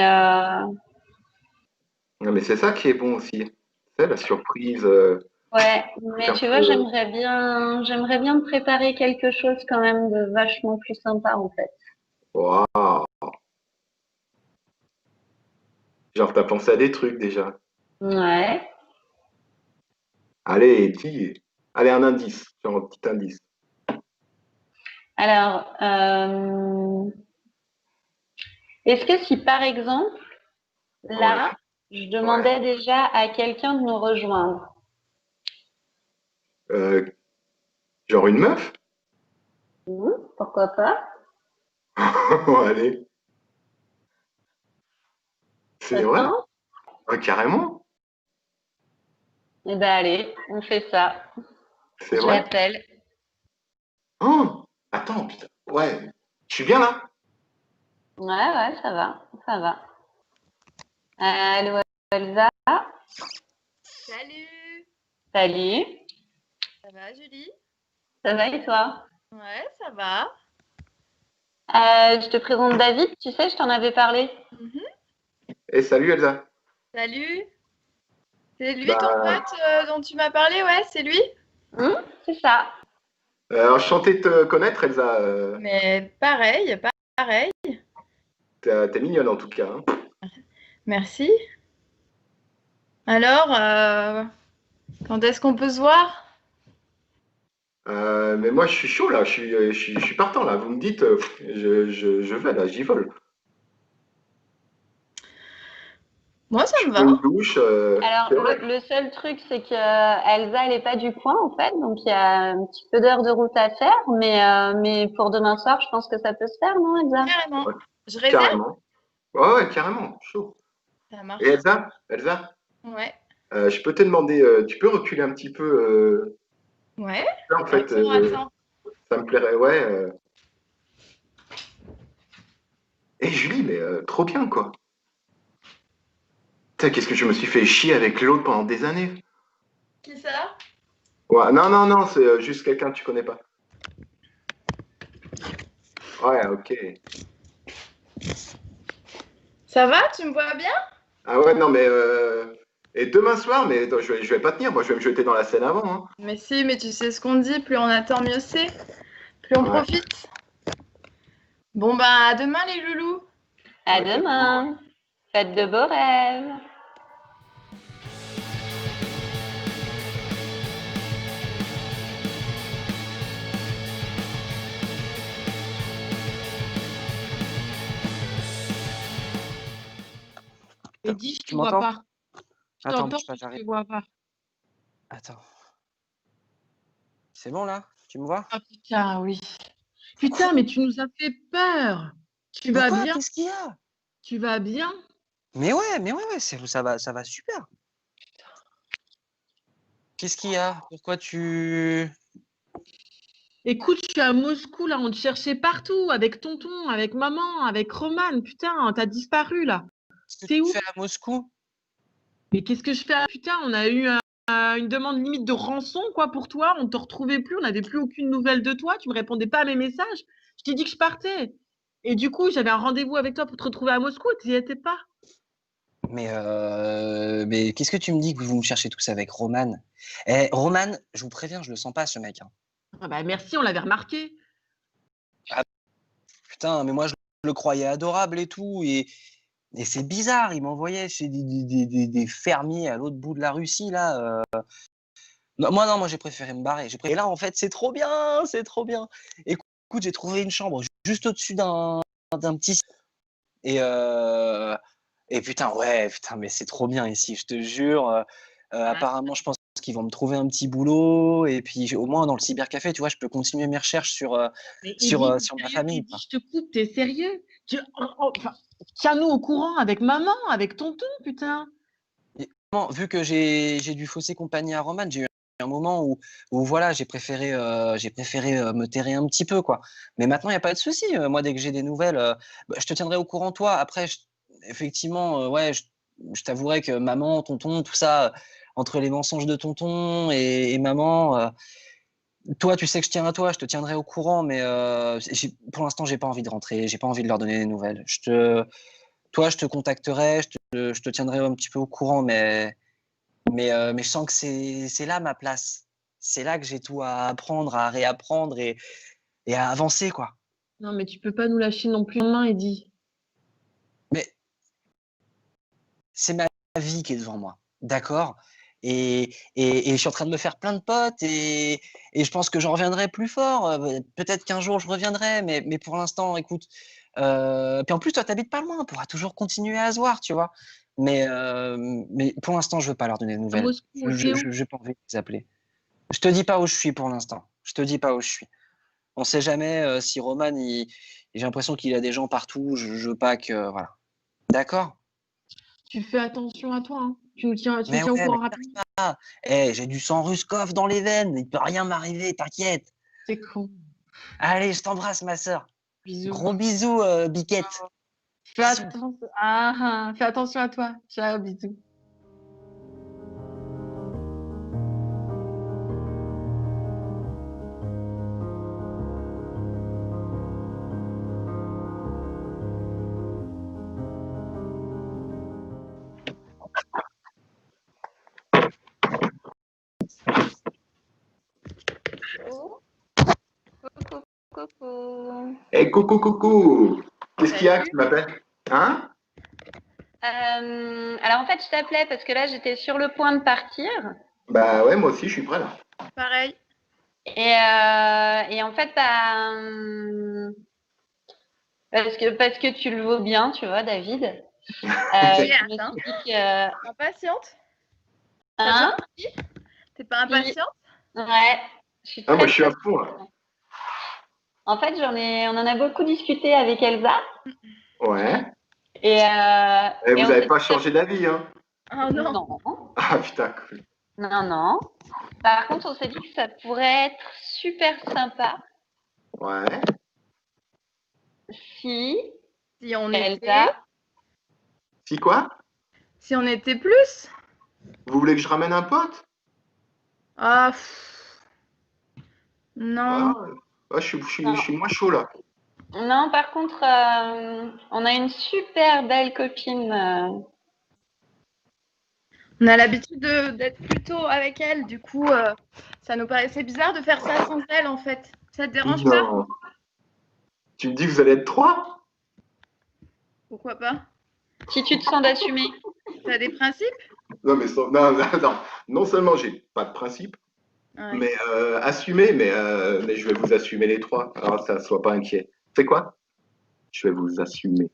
Non, mais c'est ça qui est bon aussi. C'est la surprise. ouais, mais un tu vois, peu- j'aimerais bien me préparer quelque chose quand même de vachement plus sympa en fait. Waouh! Genre, t'as pensé à des trucs déjà. Ouais. Allez, dis. Allez, un indice. Genre un petit indice. Alors, est-ce que si par exemple, là, je demandais déjà à quelqu'un de nous rejoindre? Genre une meuf? Pourquoi pas? Allez. C'est Ça te vrai? tente? Ouais, carrément. Eh ben allez, on fait ça. C'est Je vrai? l'appelle. Oh, attends, putain. Ouais. Je suis bien là? Ouais, ça va, ça va. Allô, Elsa? Salut! Salut, Ça va, Julie? ça va et toi? Ouais, ça va. Je te présente David, tu sais, je t'en avais parlé. Et salut Elsa. Salut! C'est lui ton Bah, pote dont tu m'as parlé, ouais, c'est lui? C'est ça. enchanté de te connaître, Elsa. Mais pareil, pareil. T'es mignonne en tout cas, hein. Merci. Alors, quand est-ce qu'on peut se voir? Mais moi, je suis chaud là. Je suis partant là. Vous me dites, je vais là, j'y vole. Moi, ça Je me prends une va. douche. Alors, C'est vrai. le seul truc, c'est que Elsa, elle n'est pas du coin, en fait, donc il y a un petit peu d'heures de route à faire, mais pour demain soir, je pense que ça peut se faire, non, Elsa? Carrément. Ouais, Je réserve? carrément. Ouais, carrément. Chaud. Ça marche. Et Elsa, Ouais. je peux te demander, tu peux reculer un petit peu. Ouais. Là, en fait, Attends. ça me plairait. Ouais. Et Julie, mais trop bien quoi. Putain, qu'est-ce que je me suis fait chier avec l'autre pendant des années. Qui ça? Ouais, non, c'est juste quelqu'un que tu connais pas. Ouais, ok. Ça va? Tu me vois bien? Ah ouais, non, mais. Et demain soir, mais attends, je vais pas tenir, moi je vais me jeter dans la Seine avant, hein. Mais si, mais tu sais ce qu'on dit, plus on attend, mieux c'est. Plus on Ouais. profite. Bon, bah, à demain, les loulous. À demain. Faites de beaux rêves. Et dis, je Tu te vois m'entends? pas. Je Attends, t'entends, bouge pas, mais je j'arrive. te vois pas. Attends. C'est bon là? Tu me vois? Ah putain, oui. Putain, mais tu nous as fait peur. Tu vas Pourquoi? bien? Qu'est-ce qu'il y a? Tu vas bien? Mais ouais, ça va super. Qu'est-ce qu'il y a? Pourquoi tu... Écoute, je suis à Moscou, là, on te cherchait partout, avec tonton, avec maman, avec Roman. Putain, t'as disparu, là. Qu'est-ce que T'es tu où? fais à Moscou? Mais qu'est-ce que je fais? Putain, on a eu une demande limite de rançon, quoi, pour toi. On ne te retrouvait plus, on n'avait plus aucune nouvelle de toi. Tu me répondais pas à mes messages. Je t'ai dit que je partais. Et du coup, j'avais un rendez-vous avec toi pour te retrouver à Moscou. Tu n'y étais pas. Mais qu'est-ce que tu me dis que vous me cherchez tous avec Roman? Eh, Roman, je vous préviens, je le sens pas, ce mec, hein. Ah bah merci, on l'avait remarqué. Putain, mais moi, je le croyais adorable et tout. Et c'est bizarre, il m'envoyait chez des fermiers à l'autre bout de la Russie, là. Non, moi, j'ai préféré me barrer. Et là, en fait, c'est trop bien, c'est trop bien. Écoute, écoute, j'ai trouvé une chambre juste au-dessus d'un petit... Et putain, mais c'est trop bien ici, je te jure. Apparemment, je pense qu'ils vont me trouver un petit boulot. Et puis, au moins, dans le cybercafé, tu vois, je peux continuer mes recherches sur ma famille. Eddie, je te coupe, t'es sérieux? Enfin, tiens-nous au courant avec maman, avec tonton, putain. Vu que j'ai dû fausser compagnie à Roman, j'ai eu un moment où voilà, j'ai préféré me terrer un petit peu, quoi. Mais maintenant, il n'y a pas de souci. Moi, dès que j'ai des nouvelles, je te tiendrai au courant, toi. Après, effectivement, je t'avouerai que maman, tonton, tout ça, entre les mensonges de tonton et maman, toi, tu sais que je tiens à toi, je te tiendrai au courant, mais pour l'instant, j'ai pas envie de rentrer, j'ai pas envie de leur donner des nouvelles. Toi, je te contacterai, je te tiendrai un petit peu au courant, mais je sens que c'est là ma place. C'est là que j'ai tout à apprendre, à réapprendre et à avancer, quoi. Non, mais tu peux pas nous lâcher non plus en main, Eddie. Mais c'est ma vie qui est devant moi, d'accord? Et je suis en train de me faire plein de potes et je pense que j'en reviendrai plus fort. Peut-être qu'un jour je reviendrai, mais pour l'instant, écoute. Puis en plus, toi, t'habites pas loin, on pourra toujours continuer à se voir, tu vois. Mais pour l'instant, je veux pas leur donner de nouvelles. J'ai pas envie de les appeler. Je te dis pas où je suis pour l'instant. Je te dis pas où je suis. On sait jamais si Roman, j'ai l'impression qu'il a des gens partout. Je veux pas que voilà. D'accord? Tu fais attention à toi, hein. Tu nous tiens au courant rapidement. J'ai du sang Ruskov dans les veines. Il peut rien m'arriver, t'inquiète. C'est con. Allez, je t'embrasse, ma sœur. Bisous. Gros bisous, Biquette. Fais attention à toi. Ciao, bisous. Coucou. Eh, coucou. Qu'est-ce qu'il y a que tu m'appelles? Hein? Alors en fait, je t'appelais parce que là, j'étais sur le point de partir. Bah ouais, moi aussi, je suis prêt là. Pareil. Et en fait, parce que tu le vaux bien, tu vois, David. Je me suis dit que... Impatiente? Hein? T'es pas impatiente? Ouais. Je suis moi, je suis à fond là. En fait, on en a beaucoup discuté avec Elsa. Ouais. Et vous n'avez pas changé d'avis, hein? Oh non. Non. Ah putain, cool. Non. Par contre, on s'est dit que ça pourrait être super sympa. Ouais. Si on Elsa... était... Si quoi? Si on était plus? Vous voulez que je ramène un pote? Non. Je suis moins chaud là. Non, par contre, on a une super belle copine. On a l'habitude d'être plutôt avec elle, du coup, ça nous paraissait bizarre de faire ça sans elle, en fait. Ça te dérange pas? Tu me dis que vous allez être 3? Pourquoi pas? Si tu te sens d'assumer. T'as des principes? Non, mais non seulement j'ai pas de principe, mais assumer, mais je vais vous assumer les 3. Alors ça, sois pas inquiet. C'est quoi? Je vais vous assumer.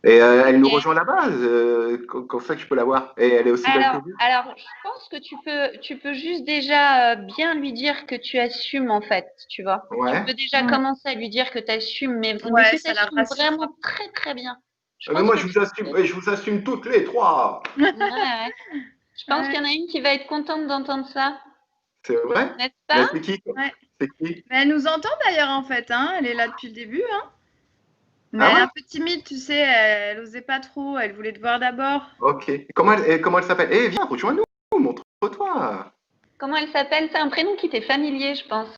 Et elle nous rejoint là-bas, qu'on fait que je peux la voir. Et elle est aussi belle que vous. Alors, je pense que tu peux juste déjà bien lui dire que tu assumes, en fait, tu vois. Ouais. Tu peux déjà commencer à lui dire que tu assumes, mais que tu assumes vraiment très, très bien. Mais moi, je vous assume toutes les 3. Ouais. Je pense qu'il y en a une qui va être contente d'entendre ça. C'est vrai? N'est-ce pas? C'est qui? C'est qui? Mais elle nous entend d'ailleurs, en fait. Elle est là depuis le début. Mais elle est un peu timide, tu sais. Elle n'osait pas trop. Elle voulait te voir d'abord. Ok. Comment elle s'appelle? Eh, viens, rejoins-nous. Montre-toi. Comment elle s'appelle? C'est un prénom qui t'est familier, je pense.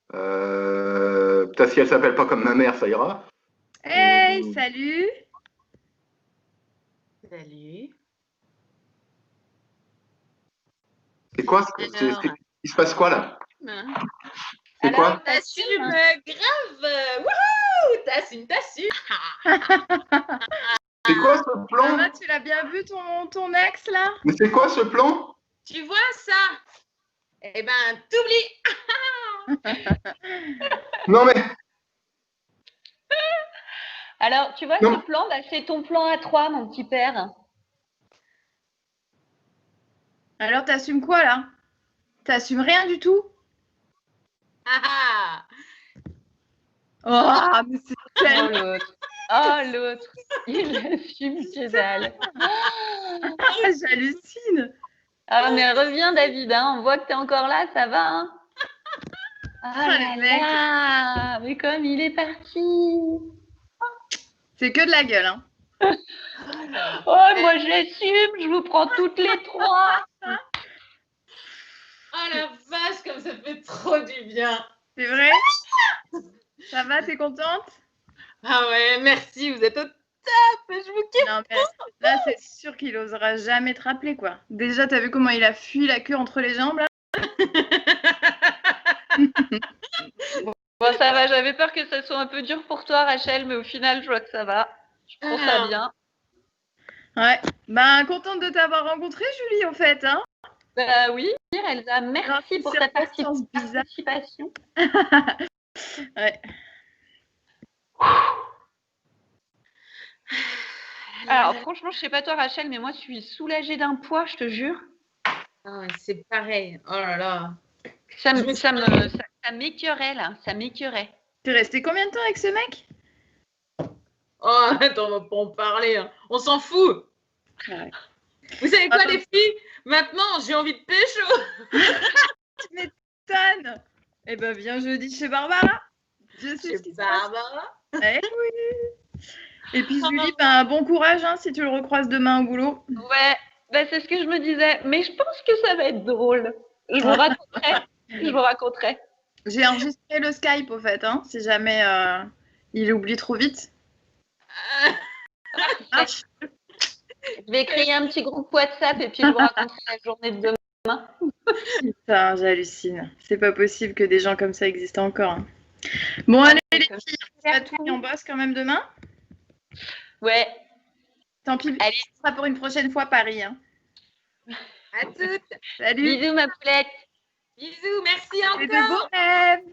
Peut-être si elle s'appelle pas comme ma mère, ça ira. Hey, salut. Salut. C'est quoi? Il se passe quoi là? C'est quoi? T'assumes grave. Wouhou! T'assumes. C'est quoi ce plan? Maman, tu l'as bien vu ton ex là? Mais c'est quoi ce plan? Tu vois ça? Eh ben, t'oublies. Non, mais Alors, tu vois, Non. ce plan, bah, c'est ton plan à 3, mon petit père. Alors, t'assumes quoi, là? T'assumes rien du tout? Ah, Oh, mais c'est Oh, tellement... l'autre. Oh, l'autre. Il assume que dalle. Ah, j'hallucine. Ah, mais reviens, David, hein. On voit que t'es encore là, ça va, hein. Ah là le mec. là, mais comme il est parti. C'est que de la gueule, hein. Oh, moi j'assume, je vous prends toutes les 3. oh la vache, comme ça fait trop du bien. C'est vrai? Ça va, t'es contente? Ah ouais, merci, vous êtes au top, je vous kiffe. Non, mais là, c'est sûr qu'il osera jamais te rappeler, quoi. Déjà, t'as vu comment il a fui la queue entre les jambes, là? Bon, ça va, j'avais peur que ça soit un peu dur pour toi, Rachel, mais au final, je vois que ça va. Je prends ça bien. Ouais. Ben, contente de t'avoir rencontré, Julie, en fait, hein. Bah oui, Elsa, merci pour ta participation. Ouais. Alors, franchement, je sais pas toi, Rachel, mais moi, je suis soulagée d'un poids, je te jure. Ah, c'est pareil. Oh là là. Ça m'écœurait, là. Ça m'écœurait. T'es resté combien de temps avec ce mec? Oh, attends, on va pas en parler. Hein. On s'en fout. Ouais. Vous savez quoi, les filles? Maintenant, j'ai envie de pécho. Tu m'étonnes. Eh ben, viens jeudi chez Barbara. Je sais ce qui se passe. Barbara. Eh oui. Et puis, Julie, ben, bon courage hein, si tu le recroises demain au boulot. Ouais, bah, c'est ce que je me disais. Mais je pense que ça va être drôle. Je vous raconterai. Je vous raconterai. J'ai enregistré le Skype, au fait, hein, si jamais il oublie trop vite. Je vais créer un petit groupe WhatsApp et puis je vous raconterai la journée de demain. Putain, j'hallucine. C'est pas possible que des gens comme ça existent encore. Hein. Bon, allez, les filles, on bosse quand même demain. Ouais. Tant pis, allez, ce sera pour une prochaine fois Paris. Hein. À toutes. Salut. Bisous, ma poulette. Bisous, merci encore. Et de beaux rêves.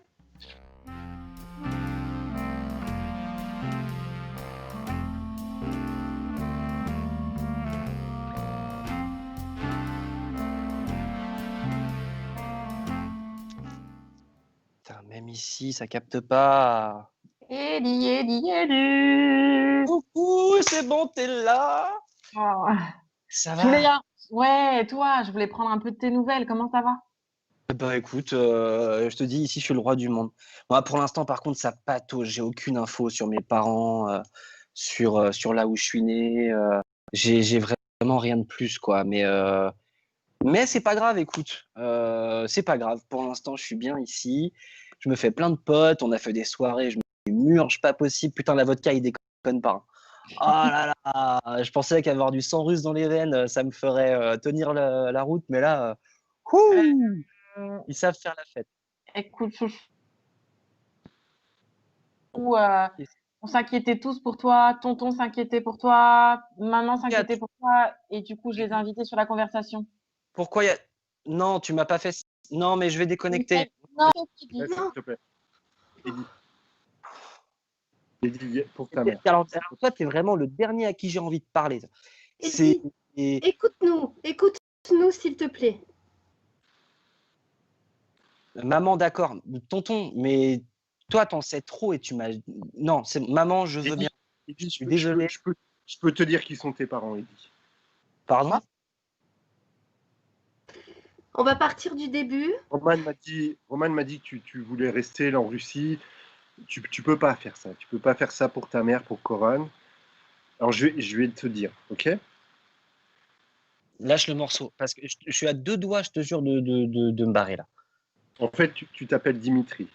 Putain, même ici, ça capte pas. Eddie. Coucou, c'est bon, t'es là? Oh. Ça Je voulais... va? Ouais, toi, je voulais prendre un peu de tes nouvelles. Comment ça va? Bah écoute, je te dis, ici, je suis le roi du monde. Moi, pour l'instant, par contre, ça patauge. J'ai aucune info sur mes parents, sur là où je suis né. J'ai vraiment rien de plus, quoi. Mais c'est pas grave, écoute. C'est pas grave. Pour l'instant, je suis bien ici. Je me fais plein de potes. On a fait des soirées. Je me murge pas possible. Putain, la vodka, il déconne pas. Oh là là, je pensais qu'avoir du sang russe dans les veines, ça me ferait tenir la route. Mais là, ils savent faire la fête. Écoute, chouchou, on s'inquiétait tous pour toi. Tonton s'inquiétait pour toi. Maman s'inquiétait pour toi. Et du coup, je les ai invités sur la conversation. Pourquoi il y a... Non, tu m'as pas fait... Non, mais je vais déconnecter. Non, S'il te plaît. Eddie, pour ta mère. Alors toi, tu es vraiment le dernier à qui j'ai envie de parler. Écoute-nous, s'il te plaît. Maman, d'accord. Tonton, mais toi, t'en sais trop et tu m'as... Non, c'est maman, je veux bien. Eddie, Je suis désolé. Je peux te dire qui sont tes parents, Eddie. Pardon? On va partir du début. Roman m'a dit que tu voulais rester là en Russie. Tu peux pas faire ça. Tu peux pas faire ça pour ta mère, pour Coran. Alors je vais te dire, ok? Lâche le morceau, parce que je suis à 2 doigts, je te jure, de me barrer là. En fait, tu t'appelles Dimitri.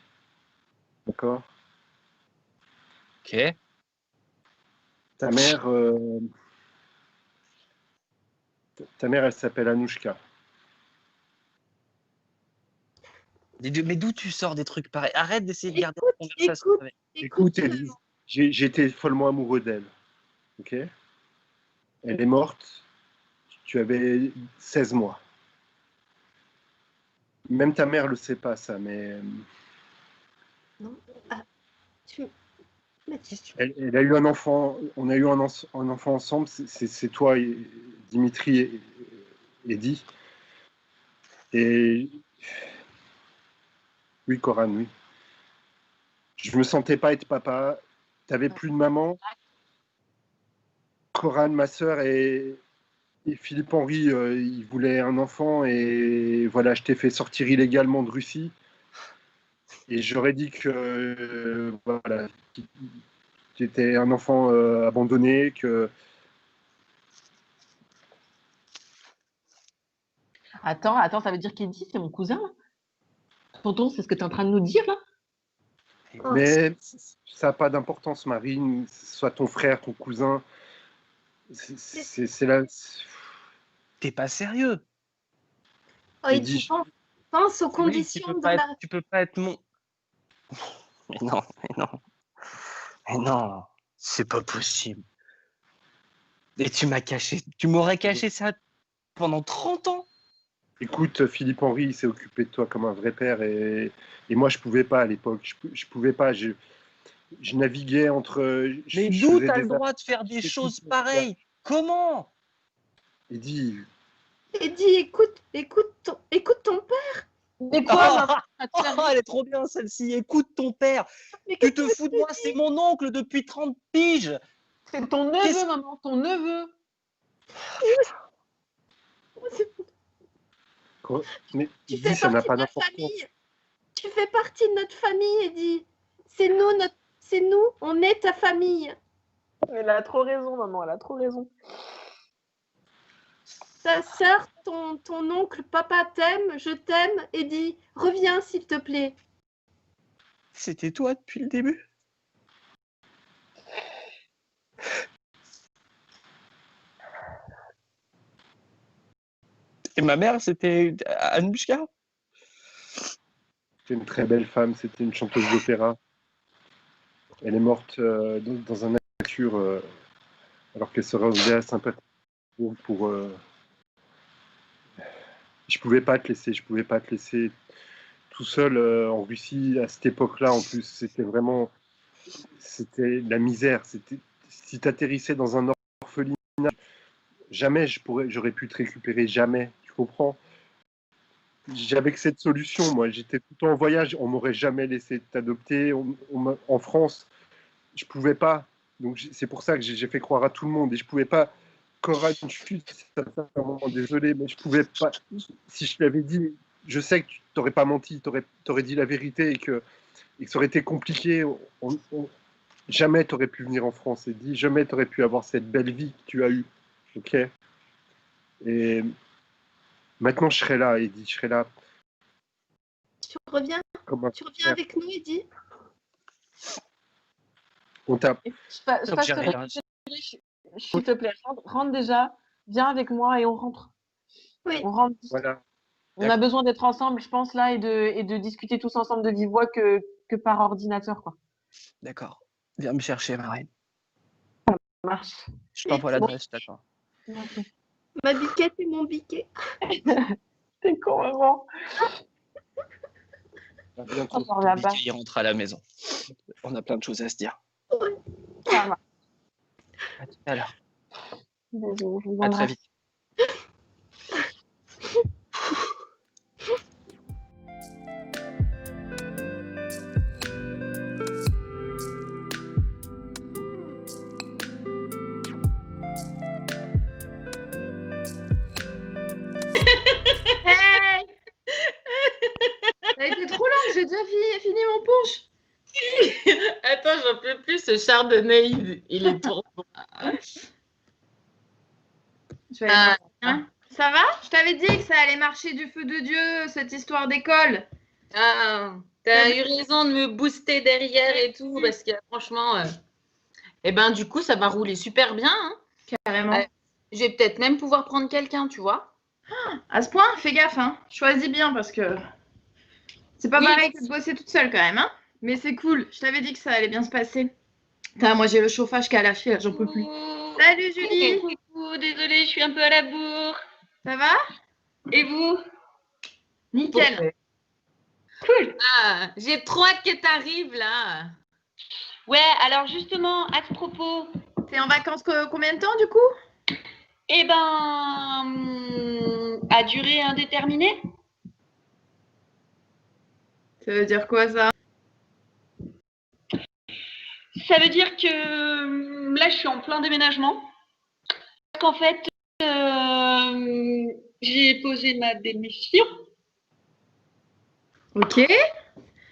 D'accord? Ok. Ta mère, elle s'appelle Anouchka. Mais d'où tu sors des trucs pareils? Arrête d'essayer de garder la conversation. Écoute, Élise, j'étais follement amoureux d'elle. Ok? Elle est morte. Tu avais 16 mois. Même ta mère le sait pas, ça, mais Mathis, Elle a eu un enfant, on a eu un enfant ensemble, c'est toi, Dimitri et Eddie. Et oui, Coran, oui. Je me sentais pas être papa. T'avais plus de maman. Coran, ma sœur et Philippe Henry, ils voulaient un enfant et voilà, je t'ai fait sortir illégalement de Russie. Et j'aurais dit que voilà, tu étais un enfant abandonné, que Attends, ça veut dire qu'Eddie, c'est mon cousin là? Tonton, c'est ce que tu es en train de nous dire là? mais ça n'a pas d'importance, Marine, soit ton frère, ton cousin. C'est là. T'es pas sérieux. Oh, Eddie, pense aux conditions de la... Tu peux pas être mon... Mais non, c'est pas possible. Et tu m'aurais caché ça pendant 30 ans. Écoute, Philippe Henry, il s'est occupé de toi comme un vrai père et moi, je pouvais pas à l'époque. Je pouvais pas. Je naviguais entre. Mais d'où t'as le droit de faire des choses pareilles? Comment? Eddie, écoute ton père. Mais quoi? Elle est trop bien celle-ci. Écoute ton père. Tu te fous de moi, c'est mon oncle depuis 30 piges. C'est ton neveu, maman, ton neveu. mais Eddie, ça n'a pas d'importance. Tu fais partie de notre famille, Eddie. C'est nous, on est ta famille. Elle a trop raison, maman, elle a trop raison. Ta sœur, ton oncle, papa t'aime, je t'aime, Eddie. Reviens, s'il te plaît. C'était toi depuis le début. Et ma mère, c'était Anouchka. C'était une très belle femme, c'était une chanteuse d'opéra. Elle est morte dans un nature alors qu'elle se rendait à Saint-Pétersbourg pour. Je pouvais pas te laisser tout seul en Russie à cette époque-là. En plus, c'était la misère. Si tu atterrissais dans un orphelinat, jamais j'aurais pu te récupérer, jamais. Tu comprends? J'avais que cette solution, moi. J'étais tout le temps en voyage. On m'aurait jamais laissé t'adopter. En France, je pouvais pas. Donc c'est pour ça que j'ai fait croire à tout le monde et je pouvais pas. Coran, je suis sincèrement désolé, mais je pouvais pas. Si je l'avais dit, je sais que tu n'aurais pas menti, tu aurais dit la vérité et que ça aurait été compliqué. Jamais tu aurais pu venir en France et dit jamais tu aurais pu avoir cette belle vie que tu as eue. Ok. Et maintenant je serai là, Eddie, je serai là. Tu reviens avec nous, Eddie? On tape. S'il te plaît, rentre déjà, viens avec moi et on rentre. Oui. On rentre. Voilà. On a besoin d'être ensemble, je pense, là, et de discuter tous ensemble de vive voix que par ordinateur, quoi. D'accord. Viens me chercher, Marine. Ça marche. Je t'envoie l'adresse, d'accord. Ma biquette et mon biquet. C'est con, maman. Le biquet, il rentre à la maison. On a plein de choses à se dire. Ouais. Ça va. À tout à l'heure. Bisous, à très vite. Hey, ça a été trop long, j'ai déjà fini mon punch. Attends, j'en peux plus, ce chardonnay, il est trop bon. Ça va? Je t'avais dit que ça allait marcher du feu de Dieu, cette histoire d'école. Ah, t'as eu raison de me booster derrière et tout, parce que franchement, du coup, ça va rouler super bien. Hein. Carrément. Je vais peut-être même pouvoir prendre quelqu'un, tu vois. À ce point, fais gaffe, hein. Choisis bien, parce que c'est pas pareil que de bosser toute seule quand même, hein. Mais c'est cool, je t'avais dit que ça allait bien se passer. Putain, moi j'ai le chauffage qui a lâché, j'en peux plus. Salut Julie. Coucou, désolée, je suis un peu à la bourre. Ça va? Et vous? Nickel. Cool. Ah, j'ai trop hâte que t'arrives là. Ouais, alors justement, à ce propos. T'es en vacances combien de temps du coup? Eh ben, à durée indéterminée. Ça veut dire quoi ça? Ça veut dire que là, je suis en plein déménagement. Qu'en fait, j'ai posé ma démission. Ok.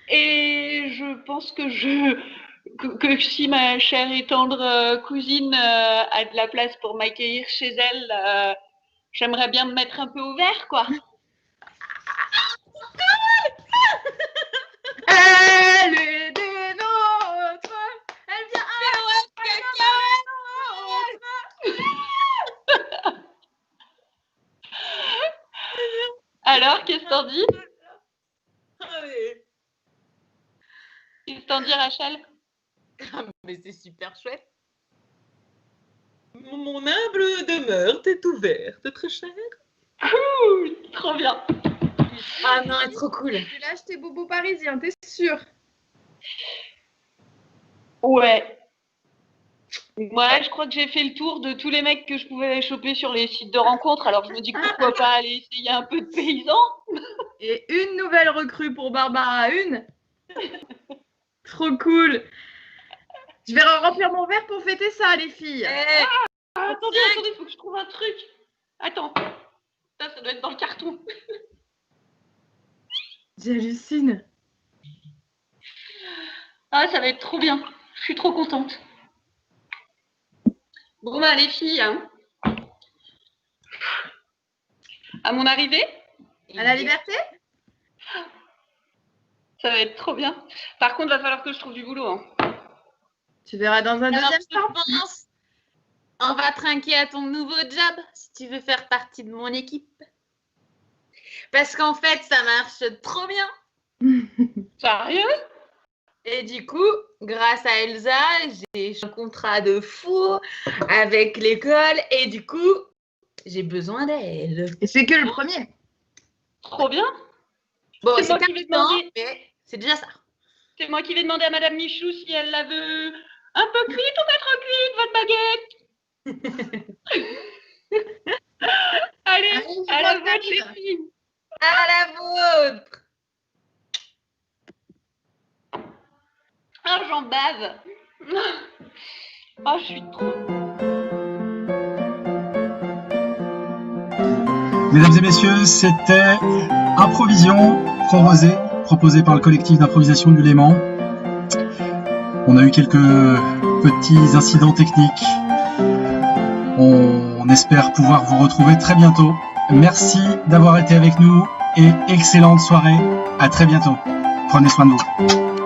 Et je pense que si ma chère et tendre cousine a de la place pour m'accueillir chez elle, j'aimerais bien me mettre un peu au vert, quoi. Elle est des nôtres. Elle vient Alors, qu'est-ce que t'en dis? Qu'est-ce que t'en dis, Rachel? Mais c'est super chouette. Mon humble demeure est ouverte, très chère. Cool, trop bien. Ah non, elle est trop cool. Tu l'as acheté bobo parisien, t'es sûr? Ouais. Ouais, je crois que j'ai fait le tour de tous les mecs que je pouvais choper sur les sites de rencontres. Alors je me dis pourquoi pas aller essayer un peu de paysan. Et une nouvelle recrue pour Barbara, une. Trop cool. Je vais remplir mon verre pour fêter ça, les filles. Attendez, il faut que je trouve un truc. Attends, ça doit être dans le carton. J'hallucine. Ah, ça va être trop bien. Je suis trop contente. Bon, bah, les filles, hein. À mon arrivée, À la liberté? ça va être trop bien. Par contre, va falloir que je trouve du boulot. Hein. Tu verras dans un deuxième temps. Je pense, on va trinquer à ton nouveau job si tu veux faire partie de mon équipe. Parce qu'en fait, ça marche trop bien. Sérieux? Et du coup, grâce à Elsa, j'ai un contrat de fou avec l'école et du coup, j'ai besoin d'elle. Et c'est que le premier. Trop bien. Bon, C'est c'est moi qui vais demander. mais c'est déjà ça. C'est moi qui vais demander à Madame Michou si elle la veut un peu cuite ou pas trop cuite, votre baguette. Allez, à la vôtre, les filles. À la vôtre. Ah, j'en bave. Oh, je suis trop... Mesdames et messieurs, c'était Improvision proposé par le collectif d'improvisation du Léman. On a eu quelques petits incidents techniques. On espère pouvoir vous retrouver très bientôt. Merci d'avoir été avec nous et excellente soirée. À très bientôt. Prenez soin de vous.